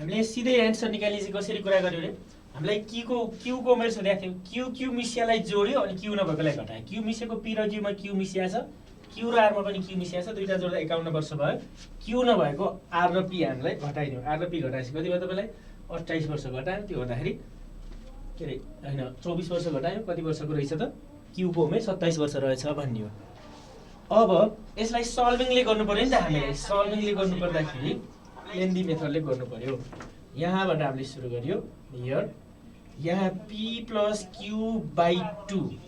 हामीले सिधै एन्सर निकाल्ने चाहिँ कसरी कुरा गर्यो रे हामीलाई क्यूको उमेर सोधेको थियो क्यू मिसियालाई जोड्यो अनि क्यू नभएकोलाई घटायो क्यू मिसिएको पी र क्यूमा क्यू मिसिया छ क्यू र आरमा पनि क्यू मिसिया छ दुईटा जोड्दा 51 वर्ष भयो क्यू नभएको आर र पी हामीलाई घटाइदियो आर र पी घटाएपछि कति भयो तपाईँलाई 28 वर्ष घटायो त्यो गर्दाखेरि के अरे होइन 24 वर्ष घटायो कति वर्षको रहेछ त क्यूको उमेर 27 वर्ष रहेछ भन्ने हो अब यसलाई सल्भिङले गर्नु पर्यो नि त हामीले सल्भिङले गर्नु पर्दाखेरि लेन्दी मेथडले गर्नु पर्यो यहाँबाट हामीले सुरु गर्यो हियर यहाँ p plus q by 2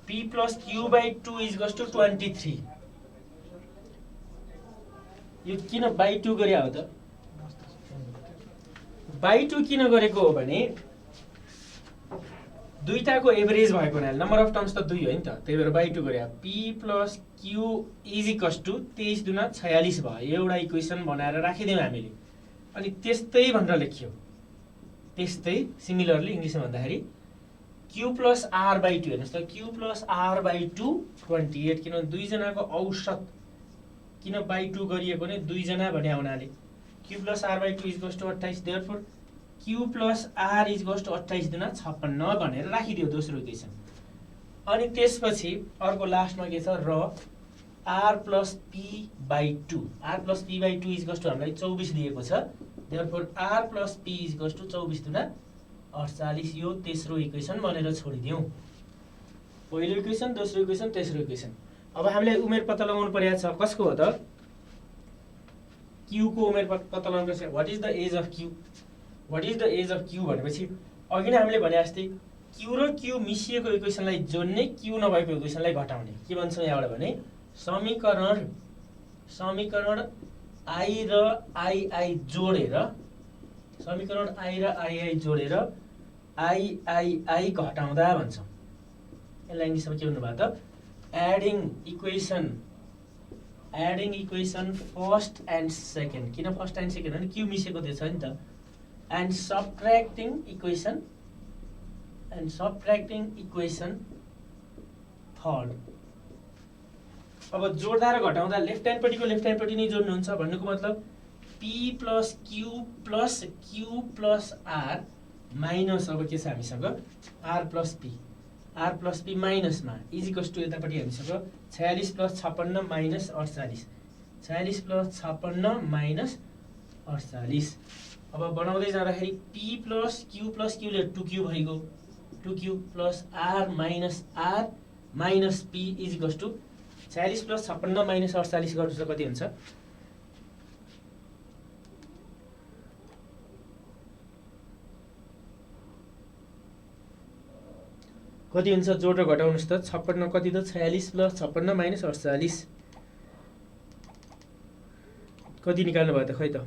p plus q by 2 is equals to 23 यो किन by 2 गरे हो त by 2 किन गरेको हो भने दुईटाको एभरेज भएको हुनाले नम्बर अफ टर्म्स त 2 हो नि त त्यही भएर by 2 गरे p plus q is equals to 23 दुना 46 भयो एउटा इक्वेसन बनाएर राखिदियौ हामीले अनि त्यस्तै भनेर लेख्यो त्यस्तै सिमिलरली इंग्लिशमा भन्दाखेरि q plus r by 2 हेर्नुस् त q plus r by 2 28 किन दुई जनाको औसत किन by 2 गरिएको भने दुई जना भन्ने हुनाले q plus r by 2 is equals to 28 therefore q plus r is equals to 28 दुना 56 भनेर राखिदियो दोस्रो इक्वेसन अनि त्यसपछि अर्को लास्टमा के छ र r plus p by 2 r plus p by 2 is equals to हामीलाई 24 दिएको छ therefore r plus p is equals to 24 दुना 48 यो तेस्रो इक्वेसन बनेर छोडिदियौ पहिलो इक्वेसन दोस्रो इक्वेसन तेस्रो इक्वेसन अब हामीले उमेर पत्ता लगाउनु पर्या छ कसको हो त q को उमेर पत्ता लगाउनु पर्छ what is the age of q what is the age of q भनेपछि अघि नै हामीले भने जस्तै q र q मिसिएको इक्वेसनलाई जोड्ने q नभएको इक्वेसनलाई घटाउने के भन्छौँ यहाँबाट भने समीकरण i र ii जोडेर समीकरण i र ii जोडेर i घटाउँदा भन्छौँ यसलाई इंग्लिशमा के भन्नु भयो त adding equation first and second किन फर्स्ट एन्ड सेकेन्ड भने क्यू मिसेको त्यो छ नि त एन्ड सबट्र्याक्टिङ इक्वेसन थर्ड अब जोड्दा र घटाउँदा लेफ्ट ह्यान्डपट्टि नै जोड्नुहुन्छ भन्नुको मतलब p plus q plus r minus अब के छ हामीसँग r plus p माइनसमा इज इक्वल्स टु यतापट्टि हामीसँग 46 plus 56 minus 48 46 plus 56 minus 48 अब बनाउँदै जाँदाखेरि p plus q ले 2q भइगयो 2q plus r minus p is equals to 46 plus 56 minus 48 गर्नुस् त कति हुन्छ कति हुन्छ जोड र घटाउनुस् त 56 कति त 46 plus 56 minus 48 कति निकाल्नु भयो त खै त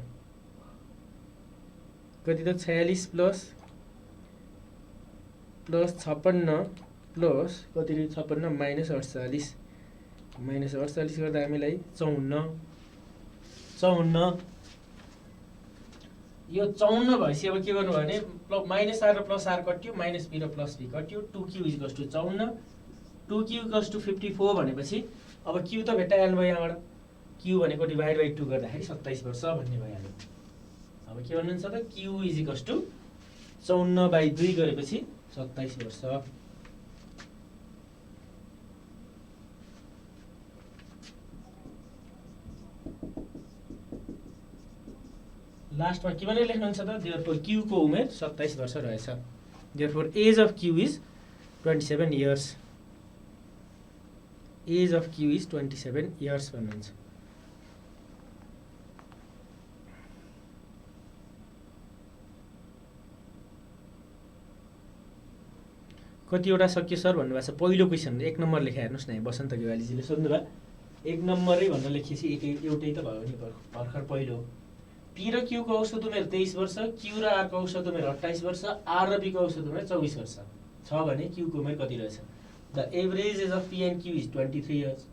कति त 46 plus 56 plus कति 56 minus 48 गर्दा हामीलाई 54 यो 54 भएपछि अब के गर्नु भने माइनस आर र प्लस आर कट्यो माइनस पी र प्लस पी कट्यो 2q is equals to 54 2q equals to 54 भनेपछि अब q त भेटाइहाल्नु भयो यहाँबाट q भनेको डिभाइड बाइ 2 गर्दाखेरि 27 वर्ष भन्ने भइहाल्यो अब के भन्नुहुन्छ त q is equals to 54 by 2 गरेपछि 27 वर्ष लास्टमा के भनेर लेख्नुहुन्छ त देयरफोर q को उमेर 27 वर्ष रहेछ therefore age of q is 27 years age of q is 27 years भन्नुहुन्छ कतिवटा सक्यो सर भन्नुभएको छ पहिलो क्वेसन 1 नम्बर लेखा हेर्नुस् न बसन्त गेवालीजीले सोध्नुभयो 1 नम्बरै भनेर लेखेपछि एउटै त भयो नि भर्खर पहिलो p र q को औसत उमेर 23 वर्ष q र r को औसत उमेर 28 वर्ष r र p को औसत उमेर 24 वर्ष छ भने q को उमेर कति रहेछ the average age of p and q is 23 years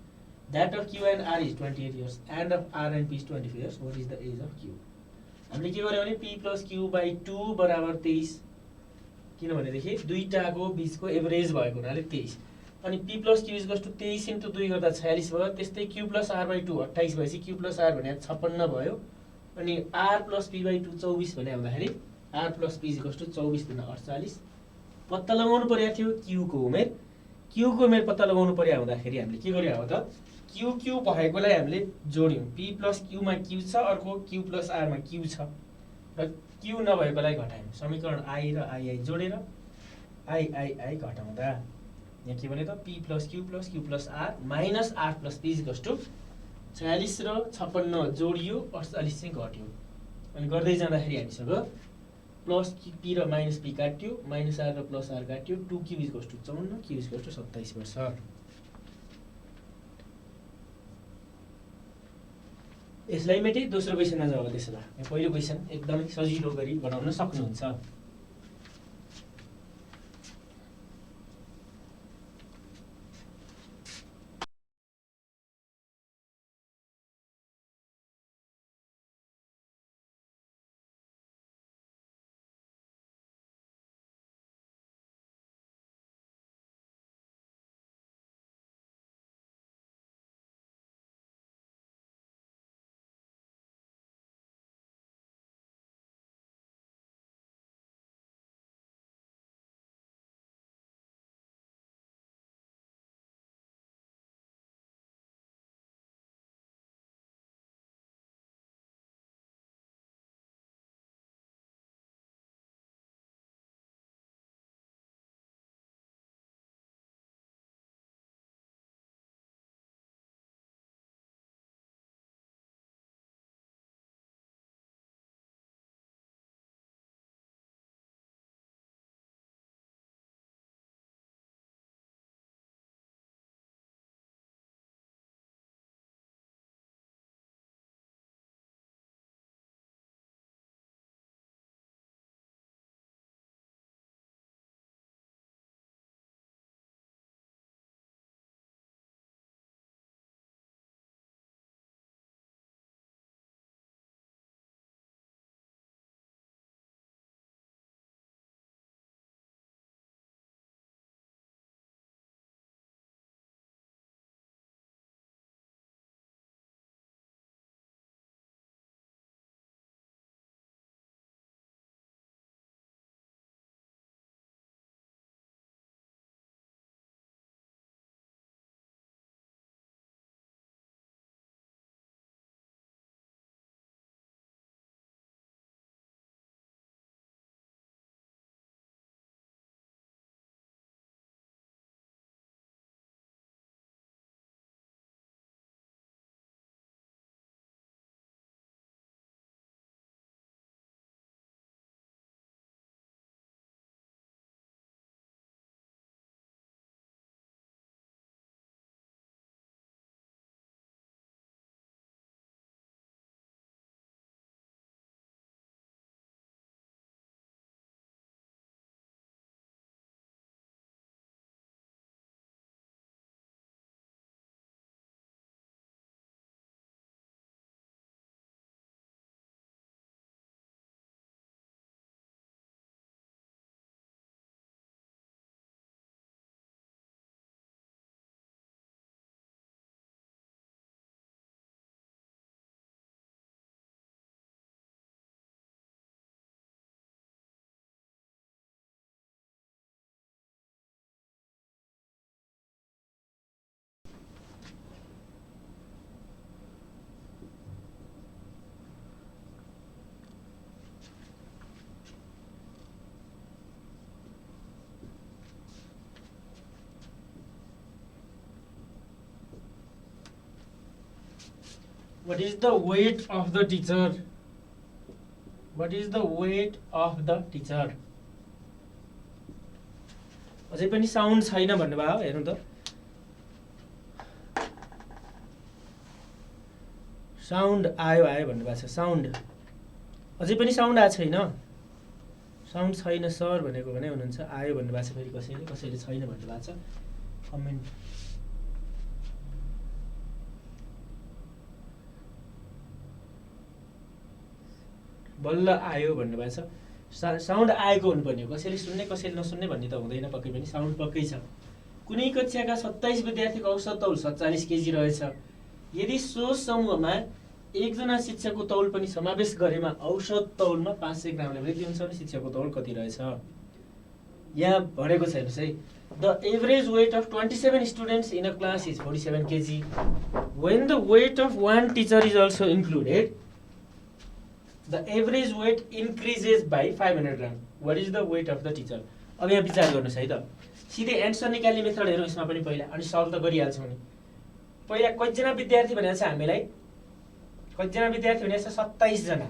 that of q and r is 28 years and of r and p is 24 years what is the age of q हामीले के गर्यो भने p plus q by 2 बराबर 23 किनभने देखि दुईटाको बीचको average भएको हुनाले 23 अनि p plus q is equals to 23 into 2 गर्दा 46 भयो त्यस्तै q plus r by 2 28 भएपछि q plus r भने 56 भयो अनि आर प्लस पी बाई 2 24 भने हुँदाखेरि r plus p equals to 24 दुना 48 पत्ता लगाउनु परेको थियो क्यूको उमेर। क्यूको उमेर पत्ता लगाउनु पर्यो हुँदाखेरि हामीले के गर्यो हो त क्यू क्यू भएकोलाई हामीले जोड्यौँ। पी प्लस क्यूमा क्यू छ, अर्को क्यू प्लस आरमा क्यू छ र क्यू नभएकोलाई घटायौँ। समीकरण आई र आई जोडेर आई घटाउँदा यहाँ के भने त p plus q plus r minus r plus p equals to 46 र 56 जोडियो 48 चाहिँ घट्यो। अनि गर्दै जाँदाखेरि हामीसँग प्लस पी र माइनस पी काट्यो, माइनस आर र प्लस आर काट्यो, 2 q equals to 54 q equals to 27 पर्छ। यसलाई मेटे दोस्रो क्वेसनमा जाऊ। त्यसो भए पहिलो क्वेसन एकदमै सजिलो गरी बनाउन सक्नुहुन्छ। What is the weight of the teacher? What is the weight of the teacher? अझै पनि साउन्ड छैन भन्नुभयो, हेर्नु त साउन्ड आयो भन्नुभएको छ। साउन्ड अझै पनि साउन्ड आएको छैन, साउन्ड छैन सर भनेको भने हुनुहुन्छ, आयो भन्नुभएको छ। फेरि कसैले छैन भन्नुभएको छ। कमेन्ट बल्ल आयो भन्नुभएको छ। साउन्ड आएको हुनुपर्ने हो, कसैले सुन्ने कसैले नसुन्ने भन्ने त हुँदैन। पक्कै पनि साउन्ड पक्कै छ। कुनै कक्षाका 27 विद्यार्थीको औसत तौल 47 केजी रहेछ। यदि सो समूहमा एकजना शिक्षकको तौल पनि समावेश गरेमा औसत तौलमा 500 ग्रामले वृद्धि हुन्छ भने शिक्षकको तौल कति रहेछ? यहाँ भनेको छ हेर्नुहोस् है, the average weight of 27 students in a class is 47 kg. When the weight of one teacher is also included, the average weight increases by 500 grams. What is the weight of the teacher? अब यहाँ विचार गर्नुहोस् है त, सिधै answer निकाल्ने method हेरौँ यसमा पनि पहिला, अनि सल्भ त गरिहाल्छौँ नि। पहिला कतिजना विद्यार्थी भनेको छ हामीलाई, कतिजना विद्यार्थी भनेको छ 27 जना,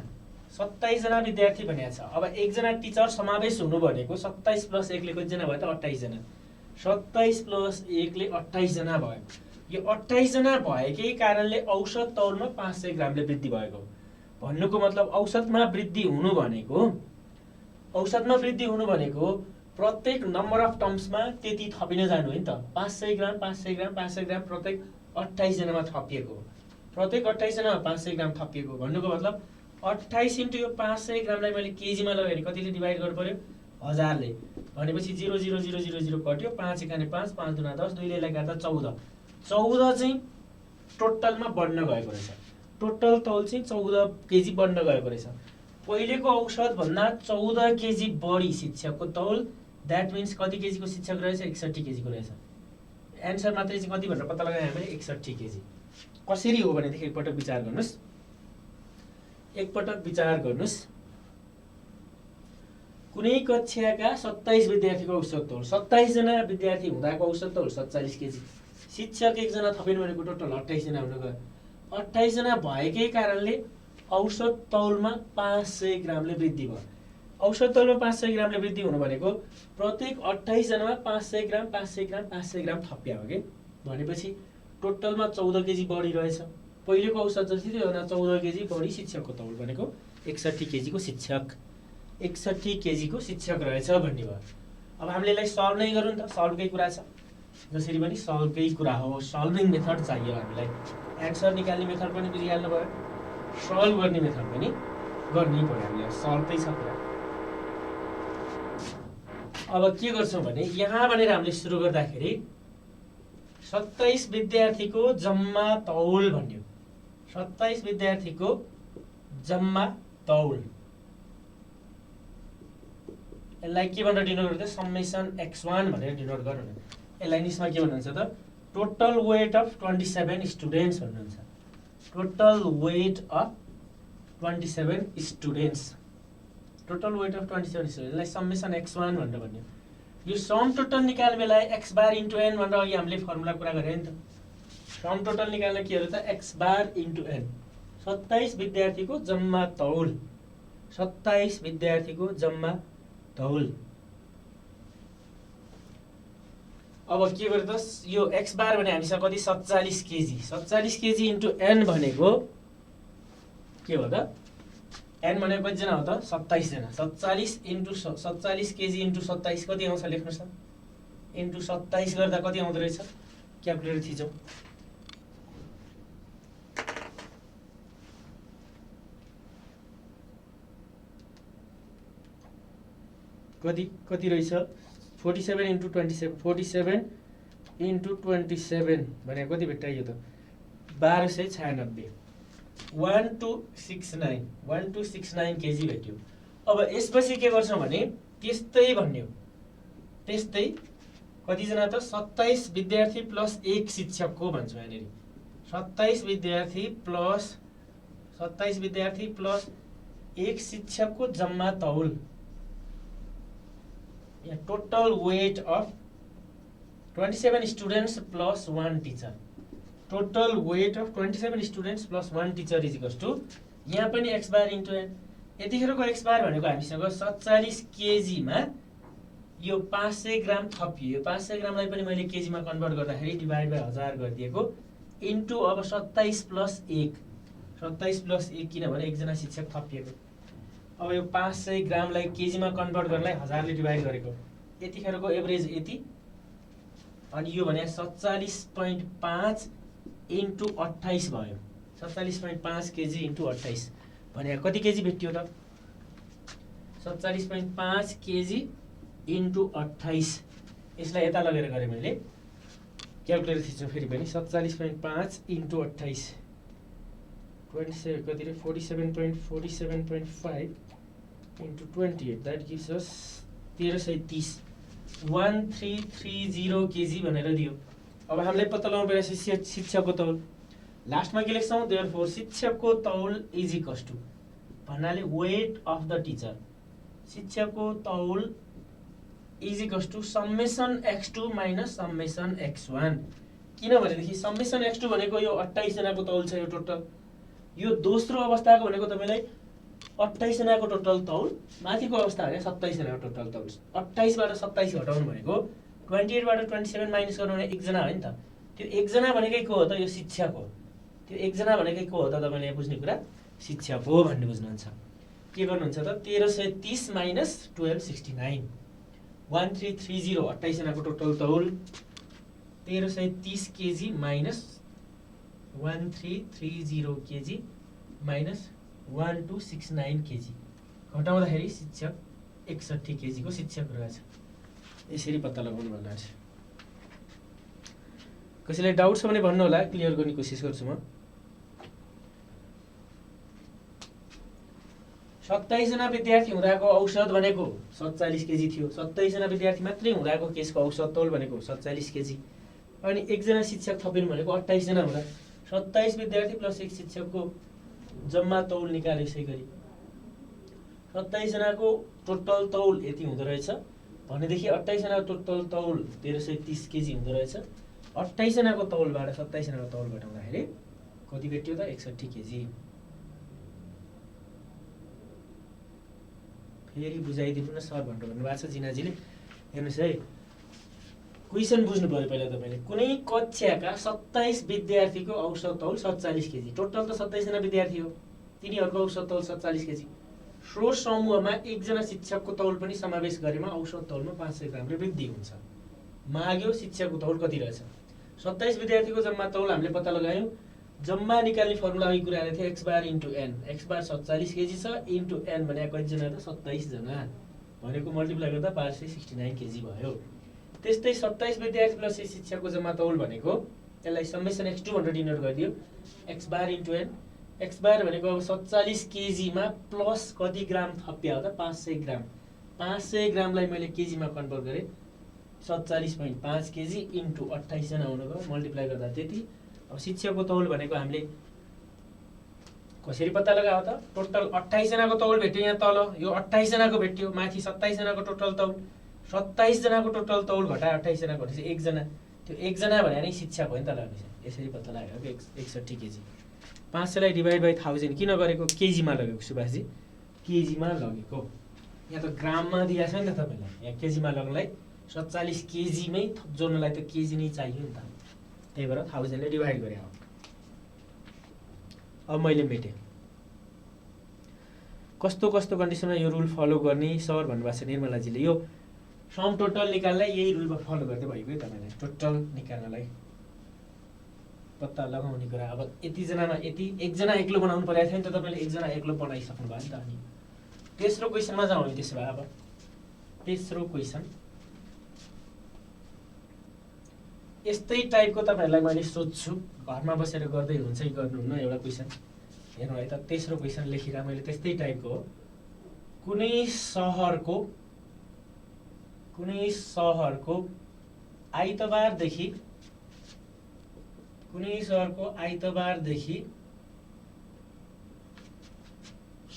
27 जना विद्यार्थी भनेको छ। अब एकजना टिचर समावेश हुनु भनेको 27 + 1 ले कतिजना भयो त? 28 जना। 27 + 1 ले 28 जना भयो। यो 28 जना भएकै कारणले औसत तौलमा 500 ग्रामले वृद्धि भएको। भन्नुको मतलब औसतमा वृद्धि हुनु भनेको प्रत्येक नम्बर अफ टर्म्समा त्यति थपिन जानु हो नि त। 500 ग्राम 500 ग्राम 500 ग्राम प्रत्येक 28 जनामा थपिएको, प्रत्येक 28 जनामा 500 ग्राम थपिएको। भन्नुको मतलब 28 × यो 500 ग्रामलाई मैले केजीमा लगाएँ भने कतिले डिभाइड गर्नु पर्यो? 1000 ले। भनेपछि 0.0000 कट्यो, 5 × 5 5 × 10 2 ले काट्दा 14। 14 चाहिँ टोटलमा बढ्न गएको रहेछ। टोटल तौल चाहिँ 14 केजी बढ्न गएको रहेछ। पहिलेको औसत भन्दा 14 केजी बढी शिक्षकको तौल, द्याट मिन्स कति केजीको शिक्षक रहेछ? 61 केजीको रहेछ। एन्सर मात्रै चाहिँ कति भनेर पत्ता लगाएँ हामीले? 61 केजी। कसरी हो भनेदेखि एकपटक विचार गर्नुहोस्, एकपटक विचार गर्नुहोस्। कुनै कक्षाका 27 विद्यार्थीको औसत तौल, 27 जना विद्यार्थी हुँदाको औसत तौल 47 केजी। शिक्षक एकजना थपिनु भनेको टोटल 28 जना हुन गयो। 28 जना भएकै कारणले औसत तौलमा 500 ग्रामले वृद्धि भयो। औसत तौलमा 500 ग्रामले वृद्धि हुनु भनेको प्रत्येक 28 जनामा 500 ग्राम 500 ग्राम 500 ग्राम थपिया हो कि। भनेपछि टोटलमा 14 केजी बढी रहेछ। पहिलेको औसत जति थियो भन्दा 14 केजी बढी शिक्षकको तौल भनेको 61 केजीको शिक्षक, 61 केजीको शिक्षक रहेछ भन्ने भयो। अब हामीले यसलाई सल्भ नै गरौँ त, सल्भकै कुरा छ। जसरी पनि सल्भकै कुरा हो, सल्भिङ मेथड चाहियो हामीलाई। एन्सर निकाल्ने मेथड पनि बुझिहाल्नु भयो, सल्भ गर्ने मेथड पनि गर्नै पर्यो हामीलाई, सल्भ छ कुरा। अब के गर्छौँ भने यहाँ भनेर हामीले सुरु गर्दाखेरि 27 विद्यार्थीको जम्मा तौल भन्यो। 27 विद्यार्थीको जम्मा तौल, यसलाई के भनेर डिनोट गर्छ? समेसन x1 भनेर डिनोट गर्नु। यसलाई इङ्ग्लिसमा के भन्नुहुन्छ त? टोटल वेट अफ 27 स्टुडेन्ट्स भन्नुहुन्छ। Total weight of 27 students, total weight of 27 स्टुडेन्ट्सलाई समेसन x1 भनेर भन्यो। यो सम टोटल निकाल्ने बेला x बार * n भनेर अघि हामीले फर्मुला कुरा गरे नि त। सम टोटल निकाल्न के हो त? x बार * n। 27 विद्यार्थीको जम्मा तौल, 27 विद्यार्थीको जम्मा तौल। अब के गर्छ त? यो x बार भने हामीसँग कति? 47 केजी। 47 केजी * n भनेको के हो त? n भनेको कतिजना हो त? 27 जना। 47 * 47 केजी * 27 कति आउँछ लेख्नुहोस् त? * 27 गर्दा कति आउँदो रहेछ? क्याल्कुलेटर थिचौँ। कति रहेछ? 47 * 27, 47 * 27 भनेको कति भेट्टाइयो त? 1296, 1269 केजी भेट्यो। अब यसपछि के गर्छौँ भने त्यस्तै भन्यो, त्यस्तै कतिजना त? 27 विद्यार्थी प्लस 1 शिक्षकको भन्छौँ यहाँनिर। 27 विद्यार्थी प्लस 1 शिक्षकको जम्मा तौल, यहाँ total weight of 27 students plus 1 teacher. Total weight of 27 students plus 1 teacher is equals to, यहाँ पनि x बार * n। यतिखेरको x बार भनेको हामीसँग 47 केजीमा यो 500 ग्राम थपियो। 500 ग्रामलाई पनि मैले केजीमा कन्भर्ट गर्दाखेरि डिभाइड बाई 1000 गरिदिएको, इन्टु अब 27 + 1, 27 + 1 किनभने एकजना शिक्षक थपिएको। अब यो 500 ग्रामलाई केजीमा कन्भर्ट गर्नलाई 1000 ले डिभाइड गरेको। यतिखेरको एभरेज यति, अनि यो भने 47.5 * 28 भयो। 47.5 केजी * 28 भने कति केजी भेट्यो त? 47.5 केजी * 28। यसलाई यता लगेर गरेँ मैले, क्याल्कुलेटर थिच्छु फेरि पनि। 47.5 * 28 27 कति रे 47.47.5 into 28 that gives us 1330 1330 KG भनेर दियो। अब हामीलाई पत्ता लगाउनु पर्छ शिक्षकको तौल। लास्टमा के लेख्छौँ देयरफोर शिक्षकको तौल इज इक्वल्स टु भन्नाले वेट अफ द टिचर शिक्षकको तौल is equals to summation x2 minus summation x1 किनभनेदेखि समेसन x2 भनेको यो 28 जनाको तौल छ यो टोटल यो दोस्रो अवस्थाको भनेको तपाईलाई 28 जनाको टोटल तौल माथिको अवस्था भने 27 जनाको टोटल तौल 28 बाट 27 घटाउनु भनेको 28 बाट 27 माइनस गर्नु भने 1 जना हो नि त त्यो 1 जना भनेकै को हो त यो शिक्षक हो त्यो 1 जना भनेकै को हो त तपाईले यहाँ बुझ्ने कुरा शिक्षक हो भन्ने बुझ्नुहुन्छ के गर्नुहुन्छ त 1330 माइनस 1269 1330 28 जनाको टोटल तौल 1330 KG minus 1330 KG minus 1269 KG घटाउँदाखेरि शिक्षक 61 केजी को शिक्षक रहेछ। यसरी पत्ता लगाउनु पर्छ। कसैलाई डाउट छ भने भन्नु होला क्लियर गर्ने कोसिस गर्छु म। 27 जना विद्यार्थी हुँदाको औसत भनेको 47 केजी थियो। 27 जना विद्यार्थी मात्रै हुँदाको केसको औसत तौल भनेको 47 केजी अनि 1 जना शिक्षक थपिनु भनेको 28 जना हुँदा 27 विद्यार्थी प्लस 1 शिक्षकको जम्मा तौल निकाले। यसै गरी 27 जनाको टोटल तौल यति हुँदो रहेछ भनेदेखि 28 जनाको टोटल तौल 1330 केजी हुँदो रहेछ। 28 जनाको तौलबाट 27 जनाको तौल घटाउँदाखेरि कति भेट्यो त 61 केजी। फेरि बुझाइदिनु न सर भन्नुभएको छ जिनाजीले। हेर्नुहोस् है क्वेसन बुझ्नु पर्यो पहिला तपाईले कुनै कक्षाका 27 विद्यार्थीको औसत तौल 47 केजी टोटल त 27 जना विद्यार्थी हो तिनीहरूको औसत तौल 47 केजी सो समूहमा 1 जना शिक्षकको तौल पनि समावेश गरेमा औसत तौलमा 500 ग्रामले वृद्धि हुन्छ। माग्यो शिक्षकको तौल कति रहेछ 27 विद्यार्थीको जम्मा तौल हामीले पत्ता लगायौं। जम्मा निकाल्ने फर्मुला अघि कुरा गरेको थियो x bar into n x बार 47 केजी छ इन्टु n भने कति जना त 27 जना भनेको मल्टिप्लाई गर्दा 569 केजी भयो। त्यस्तै 27 विद्यार्थी प्लस शिक्षकको जम्मा तौल भनेको यसलाई समेसन x2 भनेर डिनोट गरिदियो x bar into n x bar भनेको अब 47 केजी मा प्लस कति ग्राम थप्या हो त 500 ग्राम 500 ग्रामलाई मैले केजी मा कन्भर्ट गरे 47.5 केजी इन्टु 28 जना हुनुको मल्टिप्लाई गर्दा त्यति। अब शिक्षकको तौल भनेको हामीले कसरी पत्ता लगायो त टोटल 28 जनाको तौल भेट्यो यहाँ तल यो 28 जनाको भेट्यो माथि 27 जनाको टोटल तौल 27 जनाको टोटल तौल घटाए 28 जनाको भनेपछि 1 जना त्यो 1 जना भने नै शिक्षक हो नि त ल यसरी पत्ता लगाएको 61 केजी। 500 लाई डिवाइड बाइ 1000 किन गरेको केजी मा लगेको सुभाषजी केजी मा लगेको यहाँ त ग्राममा दिएको छ नि त तपाईलाई यहाँ केजी मा लगनलाई 47 केजी मै जोड्नलाई त केजी नै चाहियो नि त त्यही भएर 1000 ले डिवाइड गरे हो। अब मैले मेटे कस्तो कस्तो कन्डिसनमा यो रुल फलो गर्ने सर भन्नुभएको छ निर्मलाजीले यो सम टोटल निकाल्नलाई यही रुल फलो गर्दै भइगयो तपाईलाई टोटल निकाल्नलाई पत्ता लगाउने कुरा। अब यति जनामा यति 1 जना एक्लो बनाउनु पर्यो थियो नि त तपाईले 1 जना एक्लो बनाइसक्नु भयो नि त। अनि तेस्रो क्वेशनमा जाउँ नि त्यसो भए। अब तेस्रो क्वेशन यस्तै टाइपको तपाईहरुलाई मैले सोध्छु घरमा बसेर गर्दै हुन्छ कि गर्नुहुन्न एउटा क्वेशन हेर्नु है त। तेस्रो क्वेशन लेखिरा मैले त्यस्तै टाइपको हो कुनै सहरको आइतबारदेखि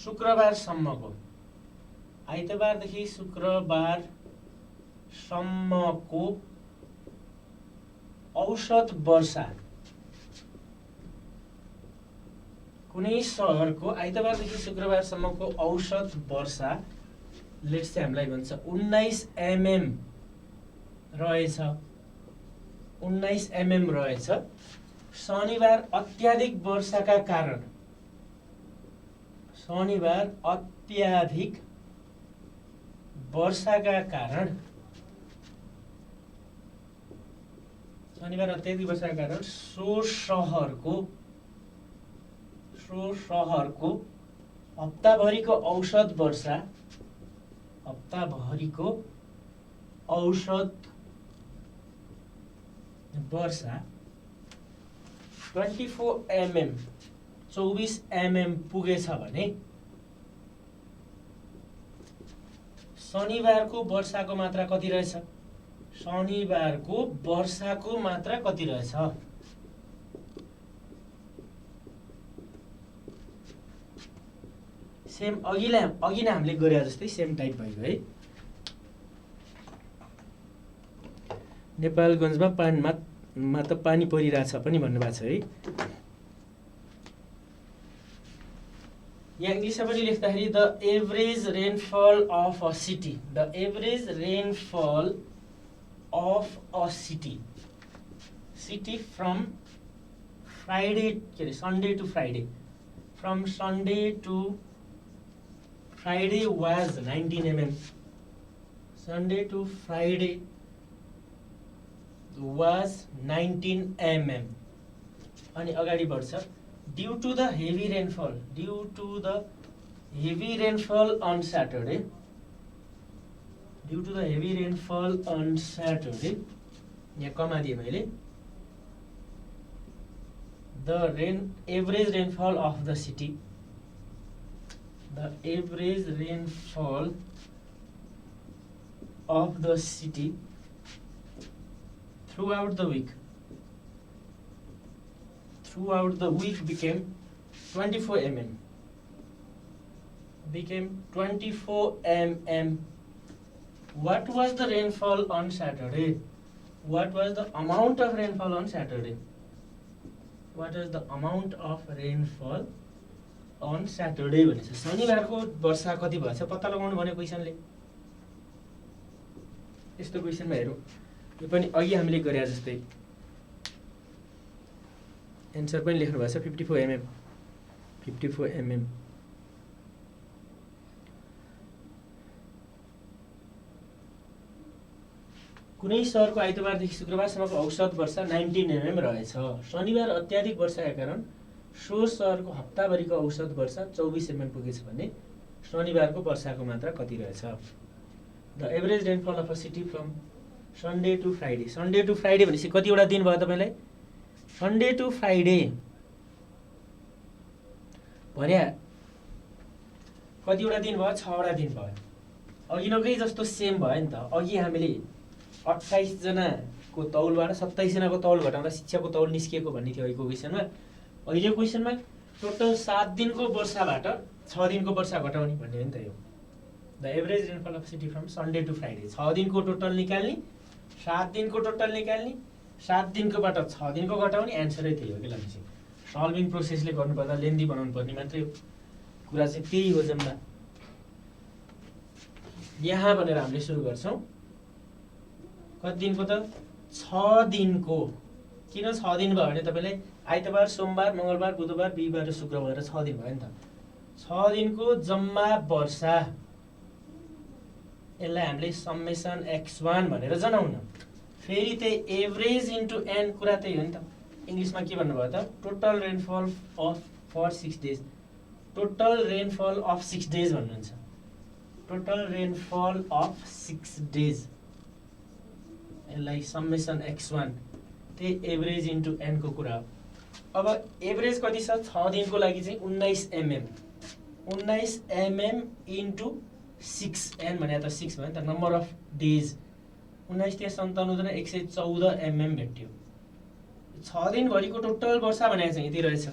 शुक्रबारसम्मको औसत वर्षा कुनै सहरको आइतबारदेखि शुक्रबारसम्मको औसत वर्षा लेट्स से हामीलाई भन्छ 19 mm रहेछ 19 mm रहेछ। शनिबार अत्याधिक वर्षाका कारण शनिबार अत्याधिक वर्षाका कारण सो सहरको हप्ताभरिको औसत वर्षा 24 mm 24 mm पुगेछ भने शनिबारको वर्षाको मात्रा कति रहेछ? शनिबारको वर्षाको मात्रा कति रहेछ? सेम अघि नै हामीले गरे जस्तै सेम टाइप भयो है। नेपालगञ्जमा पानीमा त पानी परिरहेछ पनि भन्नुभएको छ है। यहाँ इङ्ग्लिसमा पनि लेख्दाखेरि the average rainfall of a city, the average rainfall of a city, city from Friday के अरे Sunday to Friday, from Sunday to Friday was 19 mm, Sunday to Friday was 19 mm। अनि अगाडि बढ्छ due to the heavy rainfall, due to the heavy rainfall on Saturday, due to the heavy rainfall on Saturday, यहाँ comma दिएँ मैले, the average rainfall of the city, the average rainfall of the city throughout the week became 24 mm, became 24 mm। What was the rainfall on Saturday? What was the amount of rainfall on Saturday? What is the amount of rainfall on Saturday भनेछ। शनिबारको वर्षा कति भएछ पत्ता लगाउनु भने क्वेशनले, यस्तो क्वेशनमा हेरौँ, यो पनि अघि हामीले गरे जस्तै एन्सर पनि लेख्नु भएको छ 54 mm, 54 mm। कुनै सहरको आइतबारदेखि शुक्रबारसम्मको औसत वर्षा 19 mm रहेछ। शनिबार अत्याधिक वर्षाका कारण सो सहरको हप्ताभरिको औसत वर्षा 24 mm पुगेछ भने शनिबारको वर्षाको मात्रा कति रहेछ? The average rainfall of a city from Sunday to Friday, Sunday to Friday भनेपछि कतिवटा दिन भयो तपाईँलाई? सन्डे टु फ्राइडे भने कतिवटा दिन भयो? 6 वटा दिन भयो। अघिनकै जस्तो सेम भयो नि त। अघि हामीले 28 जनाको तौलबाट 27 जनाको तौल घटाउँदा शिक्षाको तौल निस्किएको भन्ने थियो अहिलेको क्वेसनमा। अहिले क्वेसनमा टोटल 7 दिनको वर्षाबाट 6 दिनको वर्षा घटाउने भन्ने हो नि त यो। The average rainfall of city from Sunday to Friday, 6 दिनको टोटल निकाल्ने, 7 दिनको टोटल निकाल्ने, 7 दिनकोबाट 6 दिनको घटाउने, एन्सरै त्यही हो कि लम्सी। सल्भिङ प्रोसेसले गर्नुपर्दा लेन्दी बनाउनु पर्ने मात्रै हो, कुरा चाहिँ त्यही हो जम्मा। यहाँ भनेर हामीले सुरु गर्छौँ कति दिनको त? 6 दिनको। किन 6 दिन भयो भने तपाईँलाई आइतबार, सोमबार, मङ्गलबार, बुधबार, बिहिबार र शुक्रबार 6 दिन भयो नि त। 6 दिनको जम्मा वर्षा, यसलाई हामीले समेसन x1 भनेर जनाउन। फेरि त्यही एभरेज इन्टु एन कुरा त्यही हो नि त। इङ्ग्लिसमा के भन्नुभयो त? Total rainfall of for 6 days, total rainfall of 6 days भन्नुहुन्छ, टोटल रेनफल अफ 6 डेज, यसलाई समेसन x1, त्यही एभरेज इन्टु एनको कुरा हो। अब एभरेज कति छ? 6 दिनको लागि चाहिँ 19 mm, 19 mm इन्टु 6, एन भने त 6 भयो नि त, नम्बर अफ डेज 19 × 57 = 114 mm भेट्यो। 6 दिनभरिको टोटल वर्षा भनेको चाहिँ यति रहेछ।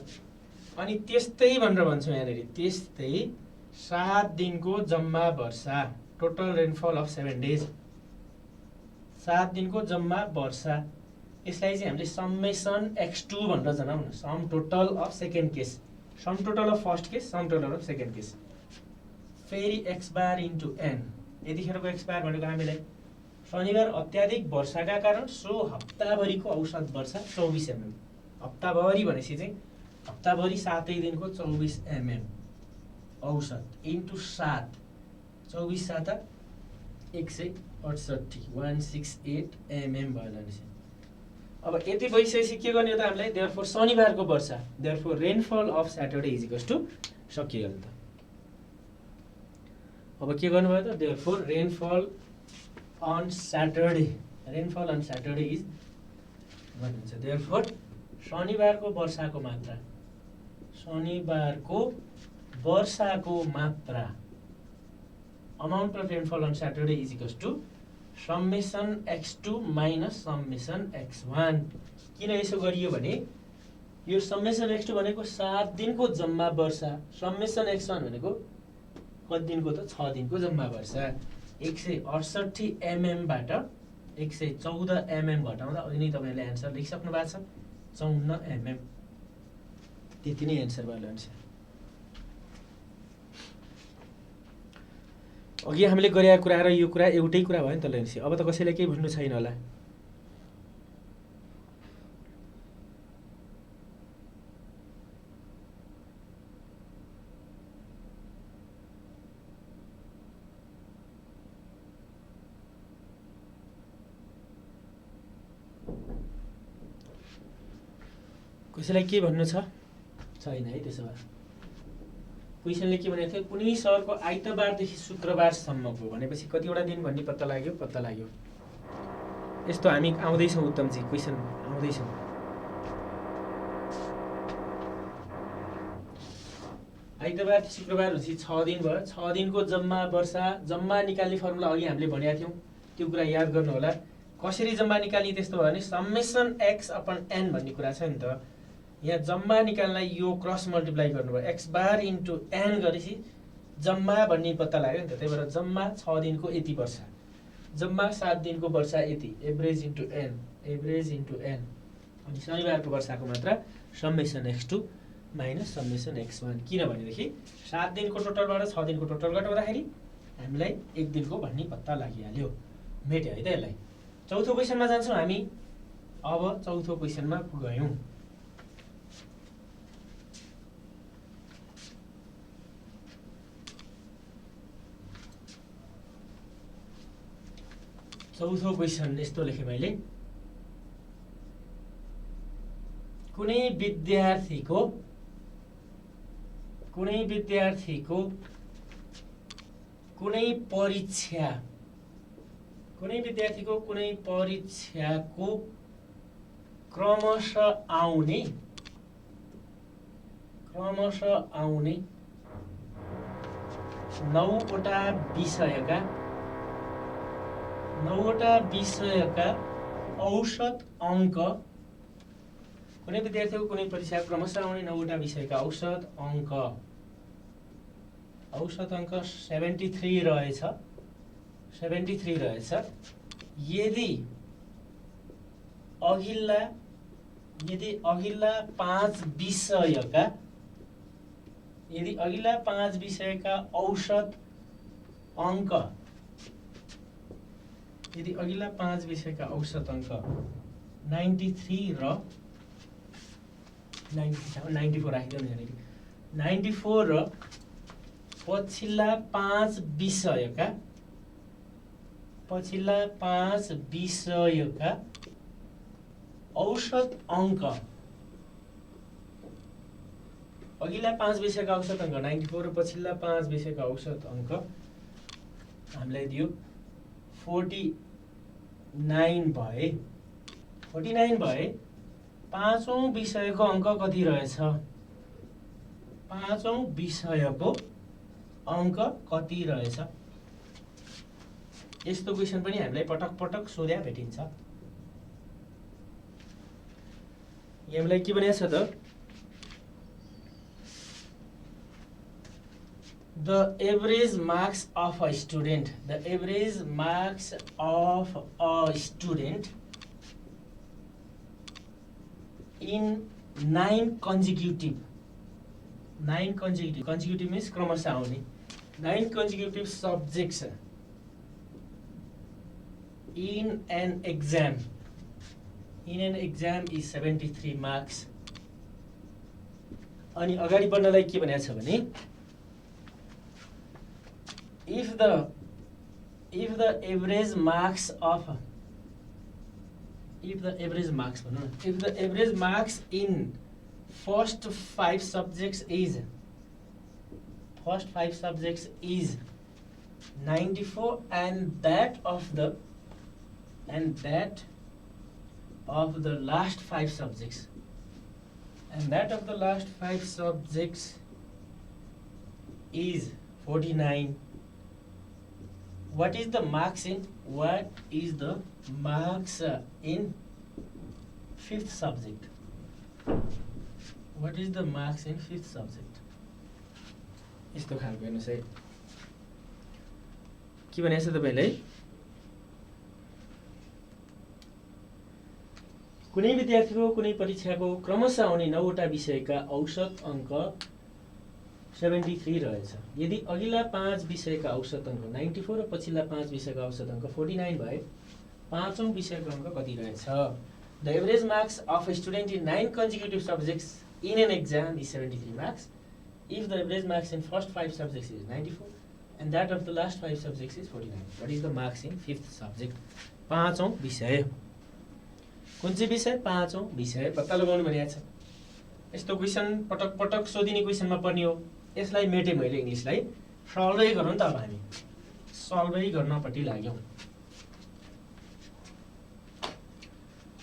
अनि त्यस्तै भनेर भन्छौँ यहाँनिर, त्यस्तै 7 दिनको जम्मा वर्षा, टोटल रेनफल अफ 7 डेज, 7 दिनको जम्मा वर्षा, यसलाई चाहिँ हामीले समेसन x2 भनेर जनाउँ न। Sum total of second case, sum total of first case, sum total of second case, फेरि x बार इन्टु एन। यतिखेरको x बार भनेको हामीलाई शनिबार अत्याधिक वर्षाका कारण सो हप्ताभरिको औसत वर्षा 24 mm, हप्ताभरि भनेपछि चाहिँ हप्ताभरि 7 दिनको 24 mm औसत इन्टु 7, 24 × 7 168, 168 mm भयो भनेपछि। अब यति भइसकेपछि के गर्ने त हामीलाई? देयरफोर शनिबारको वर्षा, therefore rainfall of Saturday is equals to सकियो नि त। अब के गर्नुभयो त? Therefore rainfall on Saturday, rainfall on Saturday is भन्नुहुन्छ देयरफोर शनिबारको वर्षाको मात्रा, शनिबारको वर्षाको मात्रा amount of rainfall on Saturday is equals to summation x2 minus summation x1. किन यसो गरियो भने यो summation x2 भनेको 7 दिनको जम्मा वर्षा, summation x1 भनेको कति दिनको त 6 दिनको जम्मा वर्षा। 168 mm बाट 114 mm घटाउँदा अघि नै तपाईहरुले आन्सर लेखिसक्नु भएको छ, 54 mm। त्यति नै आन्सर भयो आन्सर। अघि हामीले गरेका कुरा र यो कुरा एउटै कुरा भयो नि त लेन्सी। अब त कसैले केही भन्नु छैन होला। कसैलाई के भन्नु छ? छैन है। त्यसो भए क्वेसनले के भनेको थियो, कुनै सहरको आइतबारदेखि शुक्रबारसम्मको भनेपछि कतिवटा दिन भन्ने पत्ता लाग्यो? पत्ता लाग्यो। यस्तो हामी आउँदैछौँ उत्तमजी, क्वेसन आउँदैछौँ। आइतबार शुक्रबार भनेपछि 6 दिन भयो। 6 दिनको जम्मा वर्षा, जम्मा निकाल्ने फर्मुला अघि हामीले भनेका थियौँ, त्यो कुरा याद गर्नु होला। कसरी जम्मा निकाल्ने? त्यस्तो भयो भने समेसन x अपन n भन्ने कुरा छ नि त। यहाँ जम्मा निकाल्नलाई यो क्रस मल्टिप्लाई गर्नुभयो, x बार इन्टु n गरेपछि जम्मा भन्ने पत्ता लाग्यो नि त। त्यही भएर जम्मा 6 दिनको यति वर्षा, जम्मा 7 दिनको वर्षा यति, average into n, average into n। अनि शनिबारको वर्षाको मात्रा summation x2 minus summation x1। किनभनेदेखि 7 दिनको टोटलबाट 6 दिनको टोटल घटाउँदाखेरि हामीलाई 1 दिनको भन्ने पत्ता लागिहाल्यो। मेट्यो है त यसलाई। चौथो क्वेसनमा जान्छौँ हामी। अब चौथो क्वेसनमा गयौँ। चौथो क्वेसन यस्तो लेखेँ मैले, कुनै विद्यार्थीको कुनै परीक्षाको क्रमशः आउने 9वटा विषयका औसत अङ्क, कुनै विद्यार्थीको कुनै परीक्षाको क्रमशः आउने 9वटा विषयका औसत अङ्क 73 रहेछ। यदि अघिल्ला 5 विषयका औसत अङ्क 93 र 94 राखिदिउँ न, 94 र पछिल्ला 5 विषयका औसत अङ्क, अघिल्ला 5 विषयका औसत अङ्क 94 र पछिल्ला 5 विषयका औसत अङ्क हामीलाई दियो 49 भए। 49 भए पाँचौं विषयको अङ्क कति रहेछ? पाँचौं विषयको अङ्क कति रहेछ? यस्तो क्वेसन पनि हामीलाई पटक पटक सोध्या भेटिन्छ। हामीलाई के भनेको छ त? The average marks of a student, the average marks of a student in 9 consecutive means क्रमशः आउने 9 consecutive subjects in an exam is 73 marks. अनि अगाडि बढ्नलाई के भनेको छ भने if the average marks in first 5 subjects is 94 and that of the last 5 subjects and that of the last 5 subjects is 49. What is the marks in fifth subject? What is the marks in fifth subject? यस्तो खालको हेर्नुहोस् है, के भनेको छ तपाईले, कुनै विद्यार्थीको कुनै परीक्षाको क्रमशः आउने 9वटा विषयका औसत अङ्क 73 रहेछ। यदि अघिल्ला 5 विषयका औसत अङ्क 94 र पछिल्ला 5 विषयका औसत अङ्क 49 भए पाँचौं विषयको अङ्क कति रहेछ? The average marks of a student in 9 consecutive subjects in an exam is 73 marks. If the average marks in first 5 subjects is 94 and that of the last 5 subjects is 49, what is the marks in fifth subject? पाँचौं विषय, कुन चाहिँ विषय? पाँचौं विषय पत्ता लगाउनु भनिएको छ। यस्तो क्वेशन पटक पटक सोधिने क्वेशनमा पर्ने हो। यसलाई मेटे मैले इंग्लिशलाई सल्भै गरौँ त। अब हामी सल्भै गर्नपट्टि लाग्यौं।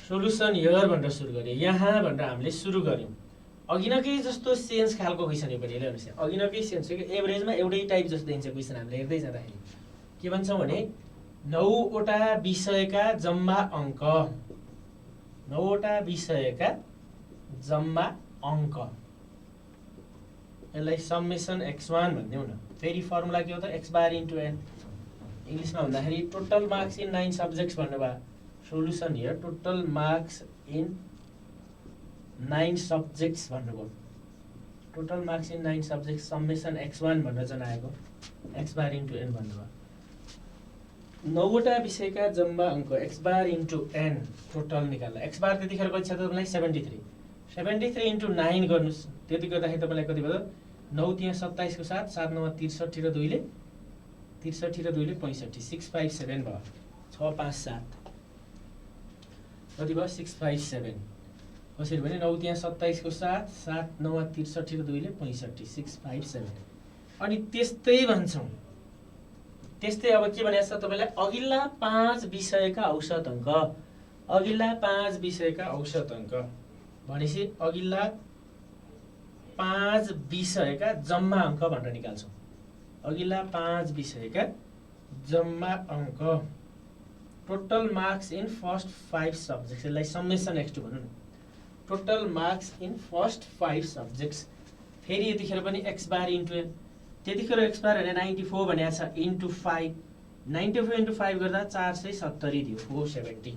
सोलुसन हियर भनेर सुरु गरे, यहाँ भनेर हामीले सुरु गर्यौं। अघि नकै जस्तो सेन्स खालको क्वेशन यो पनि हेर्नुहोस्। अघि नकै सेन्स हो, एभरेजमा एउटै टाइप जस्तो दिन्छ क्वेशन। हामीले हेर्दै जाँदाखेरि के भन्छौं भने 9वटा विषयका जम्मा अङ्क, 9वटा विषयका जम्मा अङ्क, यसलाई समेसन x1 भन्दियौ न। फेरि फर्मुला के हो त? x bar into n। इंग्लिशमा भन्दाखेरि टोटल मार्क्स इन 9 सब्जेक्ट्स भन्नुभयो। Solution here total marks in 9 subjects भन्नुभयो। Total marks in 9 subjects summation x1 भनेर जनाएको, x बार इन्टु n भन्नुभयो। 9वटा विषयका जम्मा अङ्क x bar into n total निकाल्दा x बार त्यतिखेर कति छ त तपाईलाई? 73। 73 इन्टु 9 गर्नुस्। त्यति गर्दाखेरि तपाईलाई कति भयो? 9 त्यहाँ 27 को साथ, 7 9 63 र 2 ले 63 र 2 ले 65, 657 भयो। 6 5 7 कति भयो? 657। कसरी भने 9 त्यहाँ 27 को साथ, 7 9 63 र 2 ले 65, 657। अनि त्यस्तै भन्छौं। त्यस्तै अब के भनेको छ तपाईलाई? अघिल्ला 5 विषयका औसत अङ्क, अघिल्ला 5 विषयका औसत अङ्क भनेपछि अघिल्ला 5 विषयका जम्मा अङ्क भनेर निकाल्छौं। अघिल्ला 5 विषयका जम्मा अङ्क, total marks in first 5 subjects, यसलाई समेसन x2 भनौं न। Total marks in first 5 subjects. फेरि यतिखेर पनि x बार इन्टु n। त्यतिखेर x बार भने 94 भनेको छ इन्टु 5। 94 इन्टु 5 गर्दा 470 दियो, 470।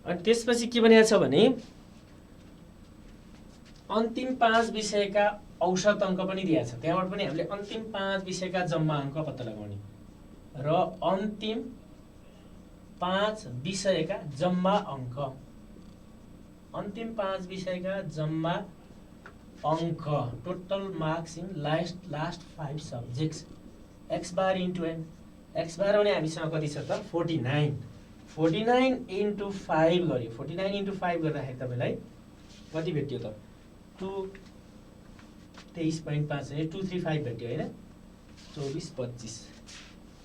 अनि त्यसपछि के भनेको छ भने अन्तिम 5 विषयका औसत अङ्क पनि दिएको छ। त्यहाँबाट पनि हामीले अन्तिम 5 विषयका जम्मा अङ्क पत्ता लगाउने र अन्तिम 5 विषयका जम्मा अङ्क, अन्तिम 5 विषयका जम्मा अङ्क, total marks in last 5 subjects, x bar into n। x बार भने हामीसँग कति छ त? 49। 49 इन्टु 5 गर्यो। 49 इन्टु 5 गर्दाखेरि तपाईलाई कति भेट्यो त? 23.5 है, 235 भेट्यो हैन? 24 25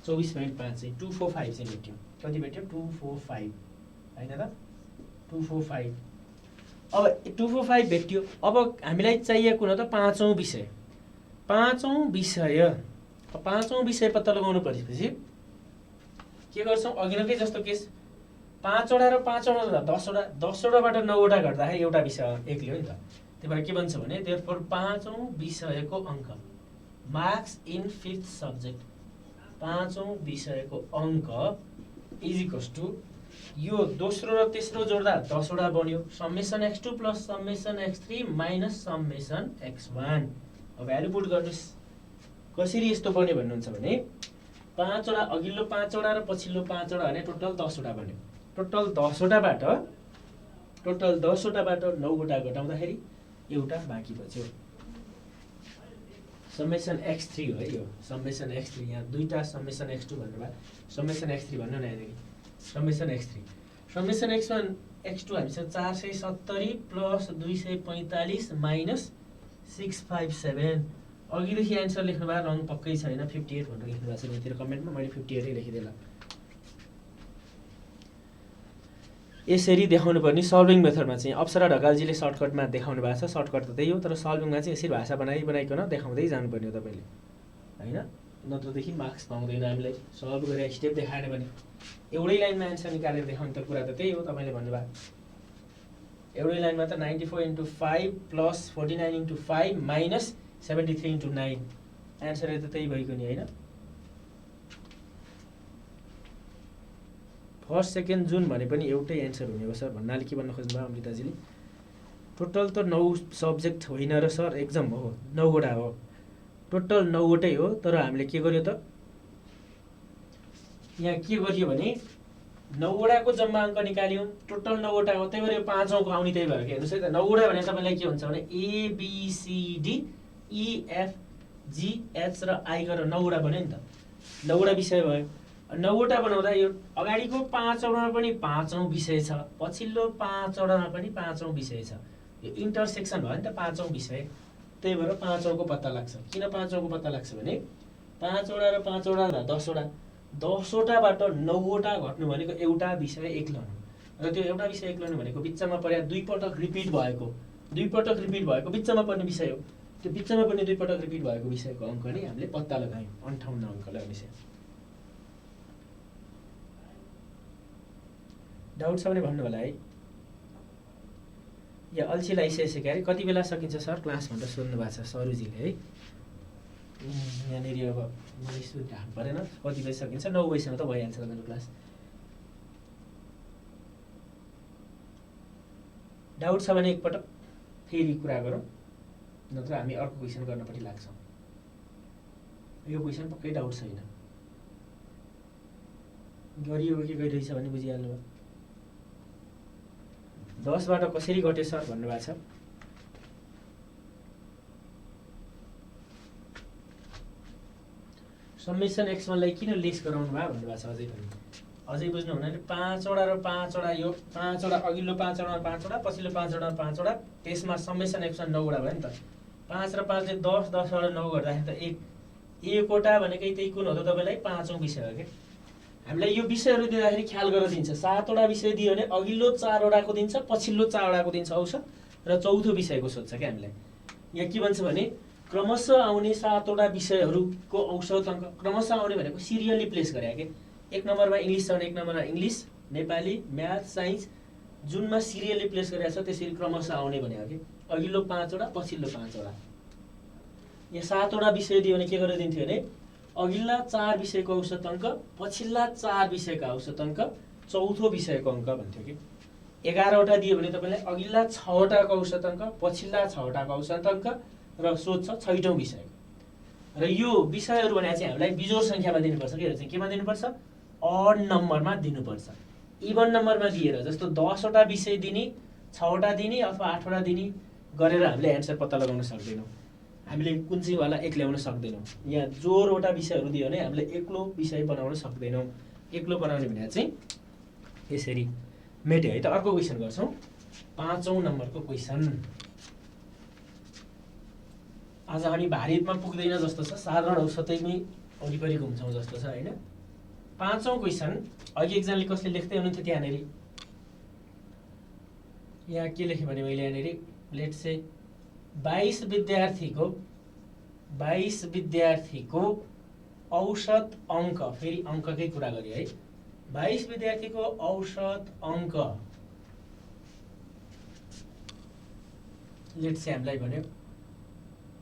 24.5 चाहिँ 245 चाहिँ भेट्यो। कति भेट्यो? 245 हैन त? 245। अब 245 भेट्यो। अब हामीलाई चाहिएको न त पाँचौं विषय। पाँचौं विषय पत्ता लगाउनु परेपछि के गर्छौं? अघि नकै जस्तो केस 5 वटा र 5 वटा 10 वटा, 10 वटाबाट 9 वटा गर्दाखेरि एउटा विषय एक्लियो नि त। त्यही भएर के भन्छ भने देयरफोर पाँचौं विषयको अङ्क, मार्क्स इन फिफ्थ सब्जेक्ट, पाँचौं विषयको अङ्क इज इक्वल्स टु यो दोस्रो र तेस्रो जोड्दा 10 वटा बन्यो, summation x2 plus summation x3 minus summation x1। अब भ्यालु पुट गर्नुस्। कसरी यस्तो बन्यो भन्नुहुन्छ भने 5 वटा, अघिल्लो 5 वटा र पछिल्लो 5 वटा भने टोटल 10 वटा बन्यो। टोटल 10 वटाबाट 9 वटा घटाउँदाखेरि एउटा बाँकी बच्यो। समेसन x3 हो यो, समेसन x3। यहाँ दुईटा समेसन x2 भन्नुभयो, समेसन x3 भन्नु न। यहाँ summation x3, summation x1 x2 हामीसँग 470 प्लस 245 माइनस 657। अघिदेखि एन्सर लेख्नु भयो, रङ पक्कै छैन, 58 भनेर लेख्नु भएको छ यहाँतिर कमेन्टमा। मैले 58 लेखिदिएला। यसरी देखाउनु पर्ने सल्भिङ मेथडमा चाहिँ अप्सरा ढकालजीले सर्टकटमा देखाउनु भएको छ। सर्टकट त त्यही हो, तर सल्भिङमा चाहिँ यसरी भाषा बनाइकन देखाउँदै जानुपर्ने हो तपाईँले, होइन? नत्रदेखि मार्क्स पाउँदैन हामीलाई। सल्भ गरेर स्टेप देखाएन भने एउटै लाइनमा एन्सर निकालेर देखाउने त कुरा त त्यही हो तपाईँले भन्नुभयो। एउटै लाइनमा त 94 × 5 + 49 × 5 - 73 × 9 एन्सर त त्यही भएको नि, होइन? फर्स्ट सेकेन्ड जुन भने पनि एउटै एन्सर हुने हो सर भन्नाले के भन्न खोज्नुभयो अमृताजीले? टोटल त 9 सब्जेक्ट होइन र सर, एक्जाम हो 9 वटा हो, टोटल 9 वटै हो। तर हामीले के गर्यो त, यहाँ के गरियो भने 9 वटाको जम्मा अङ्क निकाल्यौँ, टोटल 9 वटा हो, त्यही भएर 5 औँको आउने। त्यही भएर हेर्नुहोस् है त, 9 वटा भने तपाईँलाई के हुन्छ भने ABCDEFGH र I गरेर 9 वटा बन्यो नि त, 9 वटा विषय भयो। 9 वटा बनाउँदा यो अगाडिको 5 वटामा पनि 5 औँ विषय छ, पछिल्लो 5 वटामा पनि 5 औँ विषय छ, यो इन्टरसेक्सन भयो नि त 5 औँ विषय। त्यही भएर 5 औँको पत्ता लाग्छ। किन 5 औँको पत्ता लाग्छ भने 5 वटा र 5 वटा 10 वटा, 10 वटाबाट 9 वटा घट्नु भनेको एउटा विषय एक्लनु, र त्यो एउटा विषय एक्लनु भनेको बिचमा पर्या 2 पटक रिपिट भएको बिचमा पर्ने विषय हो। त्यो बिचमा पर्ने 2 पटक रिपिट भएको विषयको अङ्क नै हामीले पत्ता लगायौँ, 58 अङ्क लगाउने छ। डाउट छ भने भन्नु होला है। या अल्छी लागिसकेको अरे कति बेला सकिन्छ सर क्लास भनेर सोध्नु भएको छ सरुजीले है। यहाँनिर अब मैले सुन्नु परेन कति बजी सकिन्छ, 9 बजीसम्म त भइहाल्छ तपाईँको क्लास। डाउट छ भने एकपटक फेरि कुरा गरौँ, नत्र हामी अर्को क्वेसन गर्नपट्टि लाग्छौँ। यो क्वेसन पक्कै डाउट छैन, गरियो के गरिरहेछ भने बुझिहाल्नु भयो। 10 बाट कसरी घट्यो सर भन्नुभएको छ। समेसन x1 लाई किन लेस गराउनु भयो भन्नुभएको छ। अझै बुझ्नु हुनाले 5 वटा र 5 वटा, यो 5 वटा अघिल्लो 5 वटामा 5 वटा, पछिल्लो 5 वटामा 5 वटा, त्यसमा समेसन x1 9 वटा भयो नि त। 5 र 5 ले 10, 10 वटा 9 गर्दाखेरि त एक वटा भनेकै त्यही कुन हो त तपाईँलाई 5 औँ विषय हो क्या। हामीलाई यो विषयहरू दिँदाखेरि ख्याल गरेर दिन्छ। 7 वटा विषय दियो भने अघिल्लो 4 वटाको दिन्छ, पछिल्लो 4 वटाको दिन्छ औसत, र चौथो विषयको सोध्छ क्या हामीलाई। यहाँ के भन्छ भने क्रमशः आउने 7 वटा विषयहरूको औसत अङ्क, क्रमशः आउने भनेको सिरियली प्लेस गरे के। 1 नम्बरमा इङ्ग्लिस छ भने 1 नम्बरमा इङ्ग्लिस, नेपाली, म्याथ, साइन्स जुनमा सिरियली प्लेस गरेको छ त्यसरी क्रमशः आउने भनेको कि। अघिल्लो 5 वटा, पछिल्लो 5 वटा। यहाँ 7 वटा विषय दियो भने के गरेर दिन्थ्यो भने अघिल्ला 4 विषयको औसत अङ्क, पछिल्ला 4 विषयका औसत अङ्क, चौथो विषयको अङ्क भन्थ्यो कि। 11 वटा दियो भने तपाईँलाई अघिल्ला 6 वटाको औसत अङ्क, पछिल्ला 6 वटाको औसत अङ्क, र सोध्छ 6औँ विषयको। र यो विषयहरू भने चाहिँ हामीलाई बिजोड सङ्ख्यामा दिनुपर्छ के चाहिँ केमा दिनुपर्छ, अड नम्बरमा दिनुपर्छ। इभन नम्बरमा दिएर जस्तो 10 वटा विषय दिने, 6 वटा दिने अथवा 8 वटा दिने गरेर हामीले एन्सर पत्ता लगाउन सक्दैनौँ। हामीले कुन चाहिँ वाला एक ल्याउन सक्दैनौँ। यहाँ जोरवटा विषयहरू दियो भने हामीले एक्लो विषय बनाउन सक्दैनौँ। एक्लो बनाउने भने चाहिँ यसरी मेट्यो है त। अर्को क्वेसन गर्छौँ, 5औं नम्बरको क्वेसन। आज हामी भारीमा पुग्दैन जस्तो छ, साधारण औसतैमै वरिपरि घुम्छौँ जस्तो छ होइन। 5औं क्वेसन अघि एकजनाले कसले लेख्दै हुनुहुन्थ्यो त्यहाँनिर, यहाँ के लेखेँ भने मैले यहाँनिर लेट्स से 22 विद्यार्थीको औसत अङ्क, फेरि अङ्ककै कुरा गरेँ है। 22 विद्यार्थीको औसत अङ्क लेट्स से हामीलाई भन्यो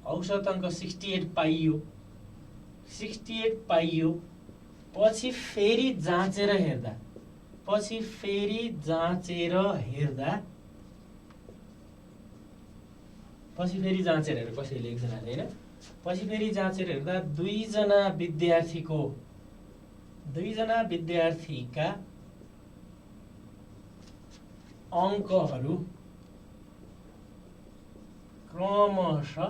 औसत अङ्क 68 पाइयो, 68 पाइयो। पछि फेरि जाँचेर हेर्दा कसैले एकजनाले होइन, पछि फेरि जाँचेर हेर्दा दुईजना विद्यार्थीका अङ्कहरू क्रमशः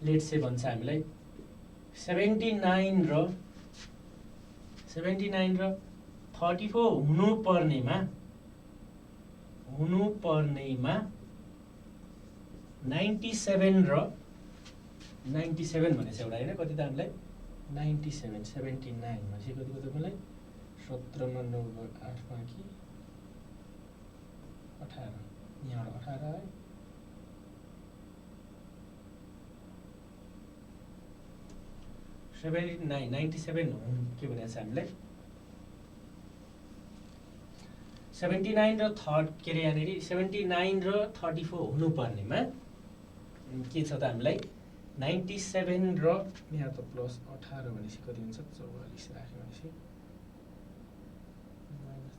लेट्स से भन्छ हामीलाई 79 र 34 हुनुपर्नेमा 97 र 97 भनेछ एउटा होइन, कति त हामीलाई 97 79 भनेपछि कतिको तपाईँलाई 17 मा 9 8 बाँकी 18 यहाँबाट 18 आयो 79 97 हो के भनेको छ हामीलाई 79 र थर्ड के अरे यहाँनिर 79 र 34 हुनुपर्नेमा के छ त हामीलाई 97 र यहाँ त प्लस 18 भनेपछि कति हुन्छ 44 राख्यो भनेपछि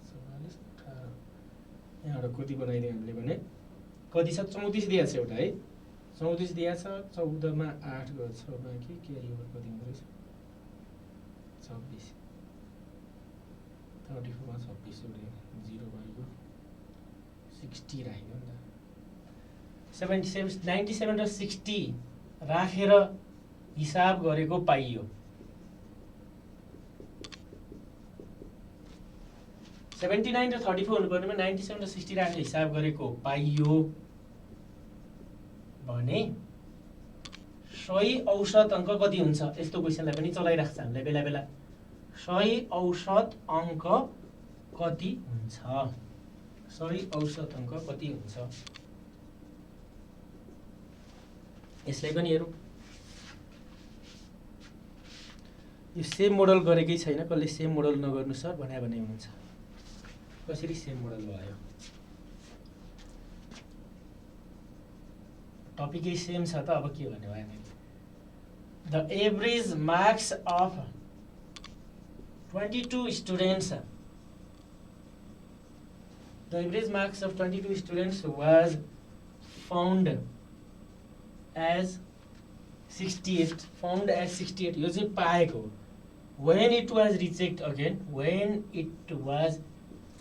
-44 18 यहाँबाट कति बनाइदियो हामीले भने कति छ 34 दिएको छ एउटा है 34 दिएको छ 14 मा 8 गर्छ बाँकी क्यारी ओभर कति हुँदो रहेछ 26 34 मा 26 जोड्यो 0 भयो 60 राख्यो नि त 77 97 र 60 राखेर हिसाब गरेको पाइयो 79 र 34 हुनुपर्नेमा 97 र 60 राखेर हिसाब गरेको पाइयो भने सही औसत अङ्क कति हुन्छ यस्तो क्वेसनलाई पनि चलाइराख्छ हामीले बेला बेला सही औसत अङ्क कति हुन्छ सही औसत अङ्क कति हुन्छ यसलाई पनि हेरौँ यो सेम मोडल गरेकै छैन कसले सेम मोडल नगर्नु सर भने हुनुहुन्छ कसरी सेम मोडल भयो टपिकै सेम छ त अब के भन्ने भयो the average marks of 22 students the average marks of 22 students was found as 68 found as 68 यो चाहिँ पाएको when it was reject again when it was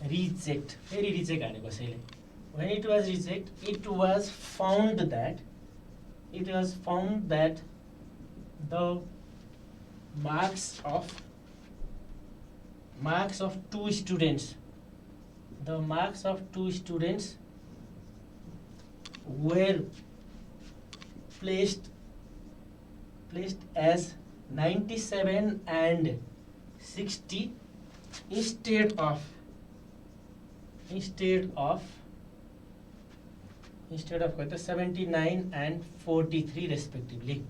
reject फेरि रिजेक्ट हाने कसैले when it was reject it was found that the marks of two students were placed as 97 and 60 instead of 79 and 43 respectively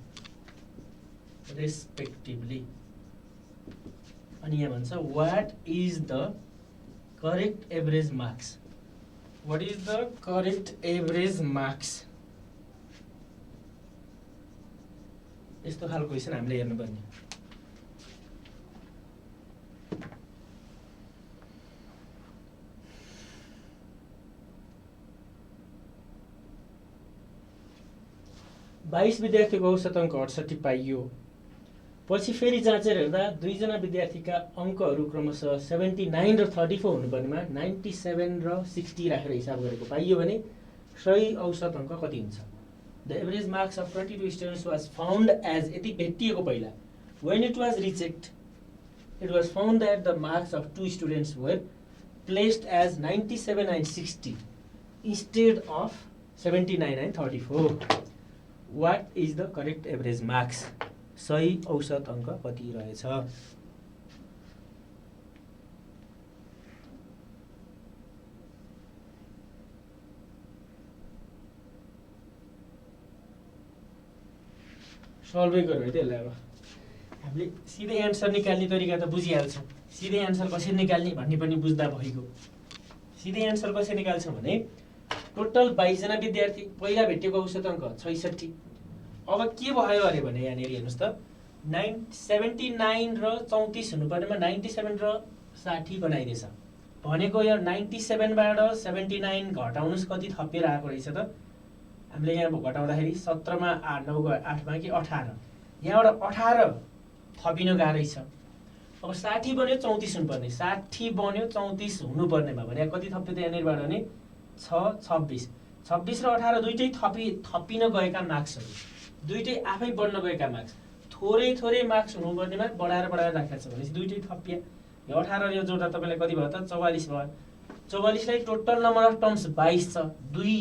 अनि यहाँ भन्छ what is the correct average marks यस्तो खालको question हामीले हेर्नुपर्ने बाइस विद्यार्थीको औसत अङ्क 68 पाइयो पछि फेरि जाँचेर हेर्दा दुईजना विद्यार्थीका अङ्कहरू क्रमशः 79 र 34 हुनुपर्नेमा 97 र 60 राखेर हिसाब गरेको पाइयो भने सही औसत अङ्क कति हुन्छ the average marks of 22 students was found as यति भेटिएको पहिला when it was reject it was found that the marks of two students were placed as 97 and 60 instead of 79 and 34 what is the correct average marks सही औसत अङ्क कति रहेछ सल्भै गरौँ है त्यसलाई अब हामीले सिधै एन्सर निकाल्ने तरिका त बुझिहाल्छौँ सिधै एन्सर कसरी निकाल्ने भन्ने पनि बुझ्दा भइगयो सिधै एन्सर कसरी निकाल्छौँ भने टोटल 22 जना विद्यार्थी पहिला भेटेको औसत अङ्क 66 अब के भयो अरे भने यहाँनिर हेर्नुहोस् त 79 र 34 हुनुपर्नेमा 97 र 60 बनाइदिएछ भनेको यो 97 बाट 79 घटाउनुस् कति थपेर आएको रहेछ त हामीले यहाँ घटाउँदाखेरि 17 मा 8 9 8 बाँकी 18 यहाँबाट 18 थपिन गाह्रै छ अब 60 बन्यो 34 हुनुपर्ने 60 बन्यो 34 हुनुपर्नेमा भने कति थप्यो त यहाँनिरबाट भने 6 26 26 र 18 दुईटै थपिन गएका मार्क्सहरू दुईटै आफै बढ्न गएका मार्क्स थोरै मार्क्स हुनुपर्नेमा बढाएर राखेको छ भनेपछि दुईटै थपिए यो 18 र यो जोड्दा तपाईँलाई कति भयो त 44 भयो 44 लाई टोटल नम्बर अफ टर्म्स 22 छ 2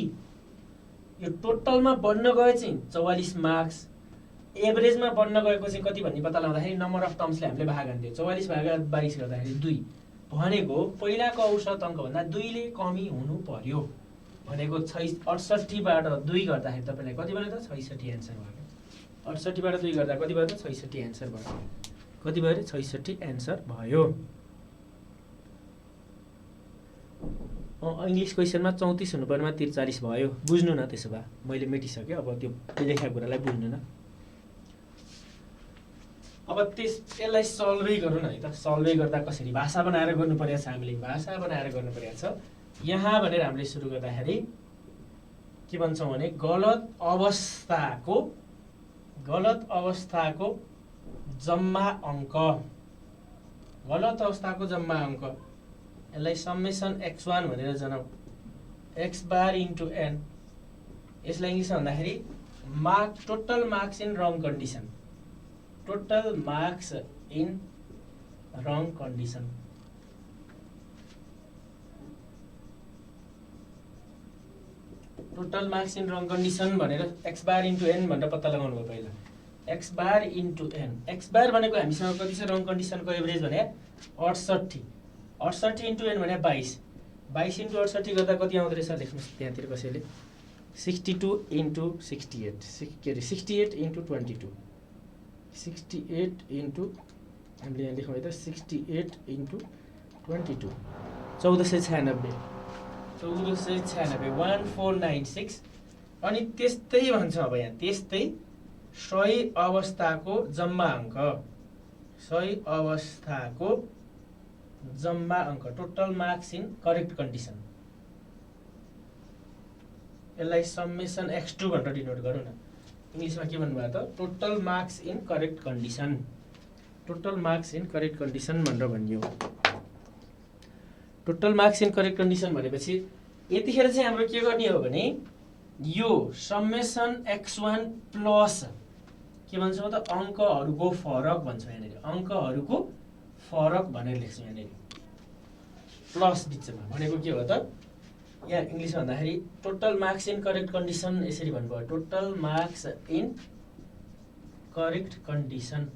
यो टोटलमा बढ्न गए चाहिँ 44 मार्क्स एभरेजमा बढ्न गएको चाहिँ कति भन्ने पत्ता लगाउँदाखेरि नम्बर अफ टर्म्सले हामीले भाग हान्थ्यो 44 भागा 22 गर्दाखेरि 2 भनेको पहिलाको औसत अङ्कभन्दा 2 ले कमी हुनु पर्यो भनेको 68 बाट 2 गर्दाखेरि तपाईँलाई कति भयो त 66 एन्सर भयो 68 बाट 2 गर्दा कति भयो त 66 एन्सर भयो कति भयो रे 66 एन्सर भयो इङ्ग्लिस क्वेसनमा 34 हुनुपर्नेमा 43 भयो बुझ्नु न त्यसो भए मैले मेटिसकेँ अब त्यो लेखेको कुरालाई बुझ्नु न अब यसलाई सल्भै गरौँ न है त सल्भै गर्दा कसरी भाषा बनाएर गर्नु परेको छ हामीले भाषा बनाएर गर्नु परेको छ यहाँ भनेर हामीले सुरु गर्दाखेरि के भन्छौँ भने गलत अवस्थाको जम्मा अङ्क यसलाई समेसन x1 भनेर जनाऊ x बार इन्टु n यसलाई इङ्ग्लिसमा भन्दाखेरि total marks in wrong condition total marks in wrong condition total marks in wrong condition भनेर x बार इन्टु n भनेर पत्ता लगाउनु भयो पहिला x bar into n x bar भनेको हामीसँग कति छ रङ कन्डिसनको एभरेज भने 68 इन्टु n भने 22 इन्टु 68 गर्दा कति आउँदो रहेछ लेख्नुहोस् त्यहाँतिर कसैले 62 इन्टु 68 इन्टु 22 68 इन्टु हामीले यहाँ लेखौँ है त 68 इन्टु 22 1496 1496 अनि त्यस्तै भन्छ अब यहाँ त्यस्तै सही अवस्थाको जम्मा अङ्क total marks in correct condition यसलाई समेसन x2 भनेर डिनोट गरौँ न इङ्ग्लिसमा के भन्नुभयो त total marks in correct condition भनेर भनियो total marks in correct condition भनेपछि यतिखेर चाहिँ हाम्रो के गर्ने हो भने यो समेसन x1 प्लस के भन्छौँ त अङ्कहरूको फरक भन्छौँ यहाँनिर अङ्कहरूको फरक भनेर लेख्छौँ यहाँनिर प्लस बिचमा भनेको के हो त यहाँ इङ्ग्लिसमा भन्दाखेरि total marks in correct condition यसरी भन्नुभयो total marks in correct condition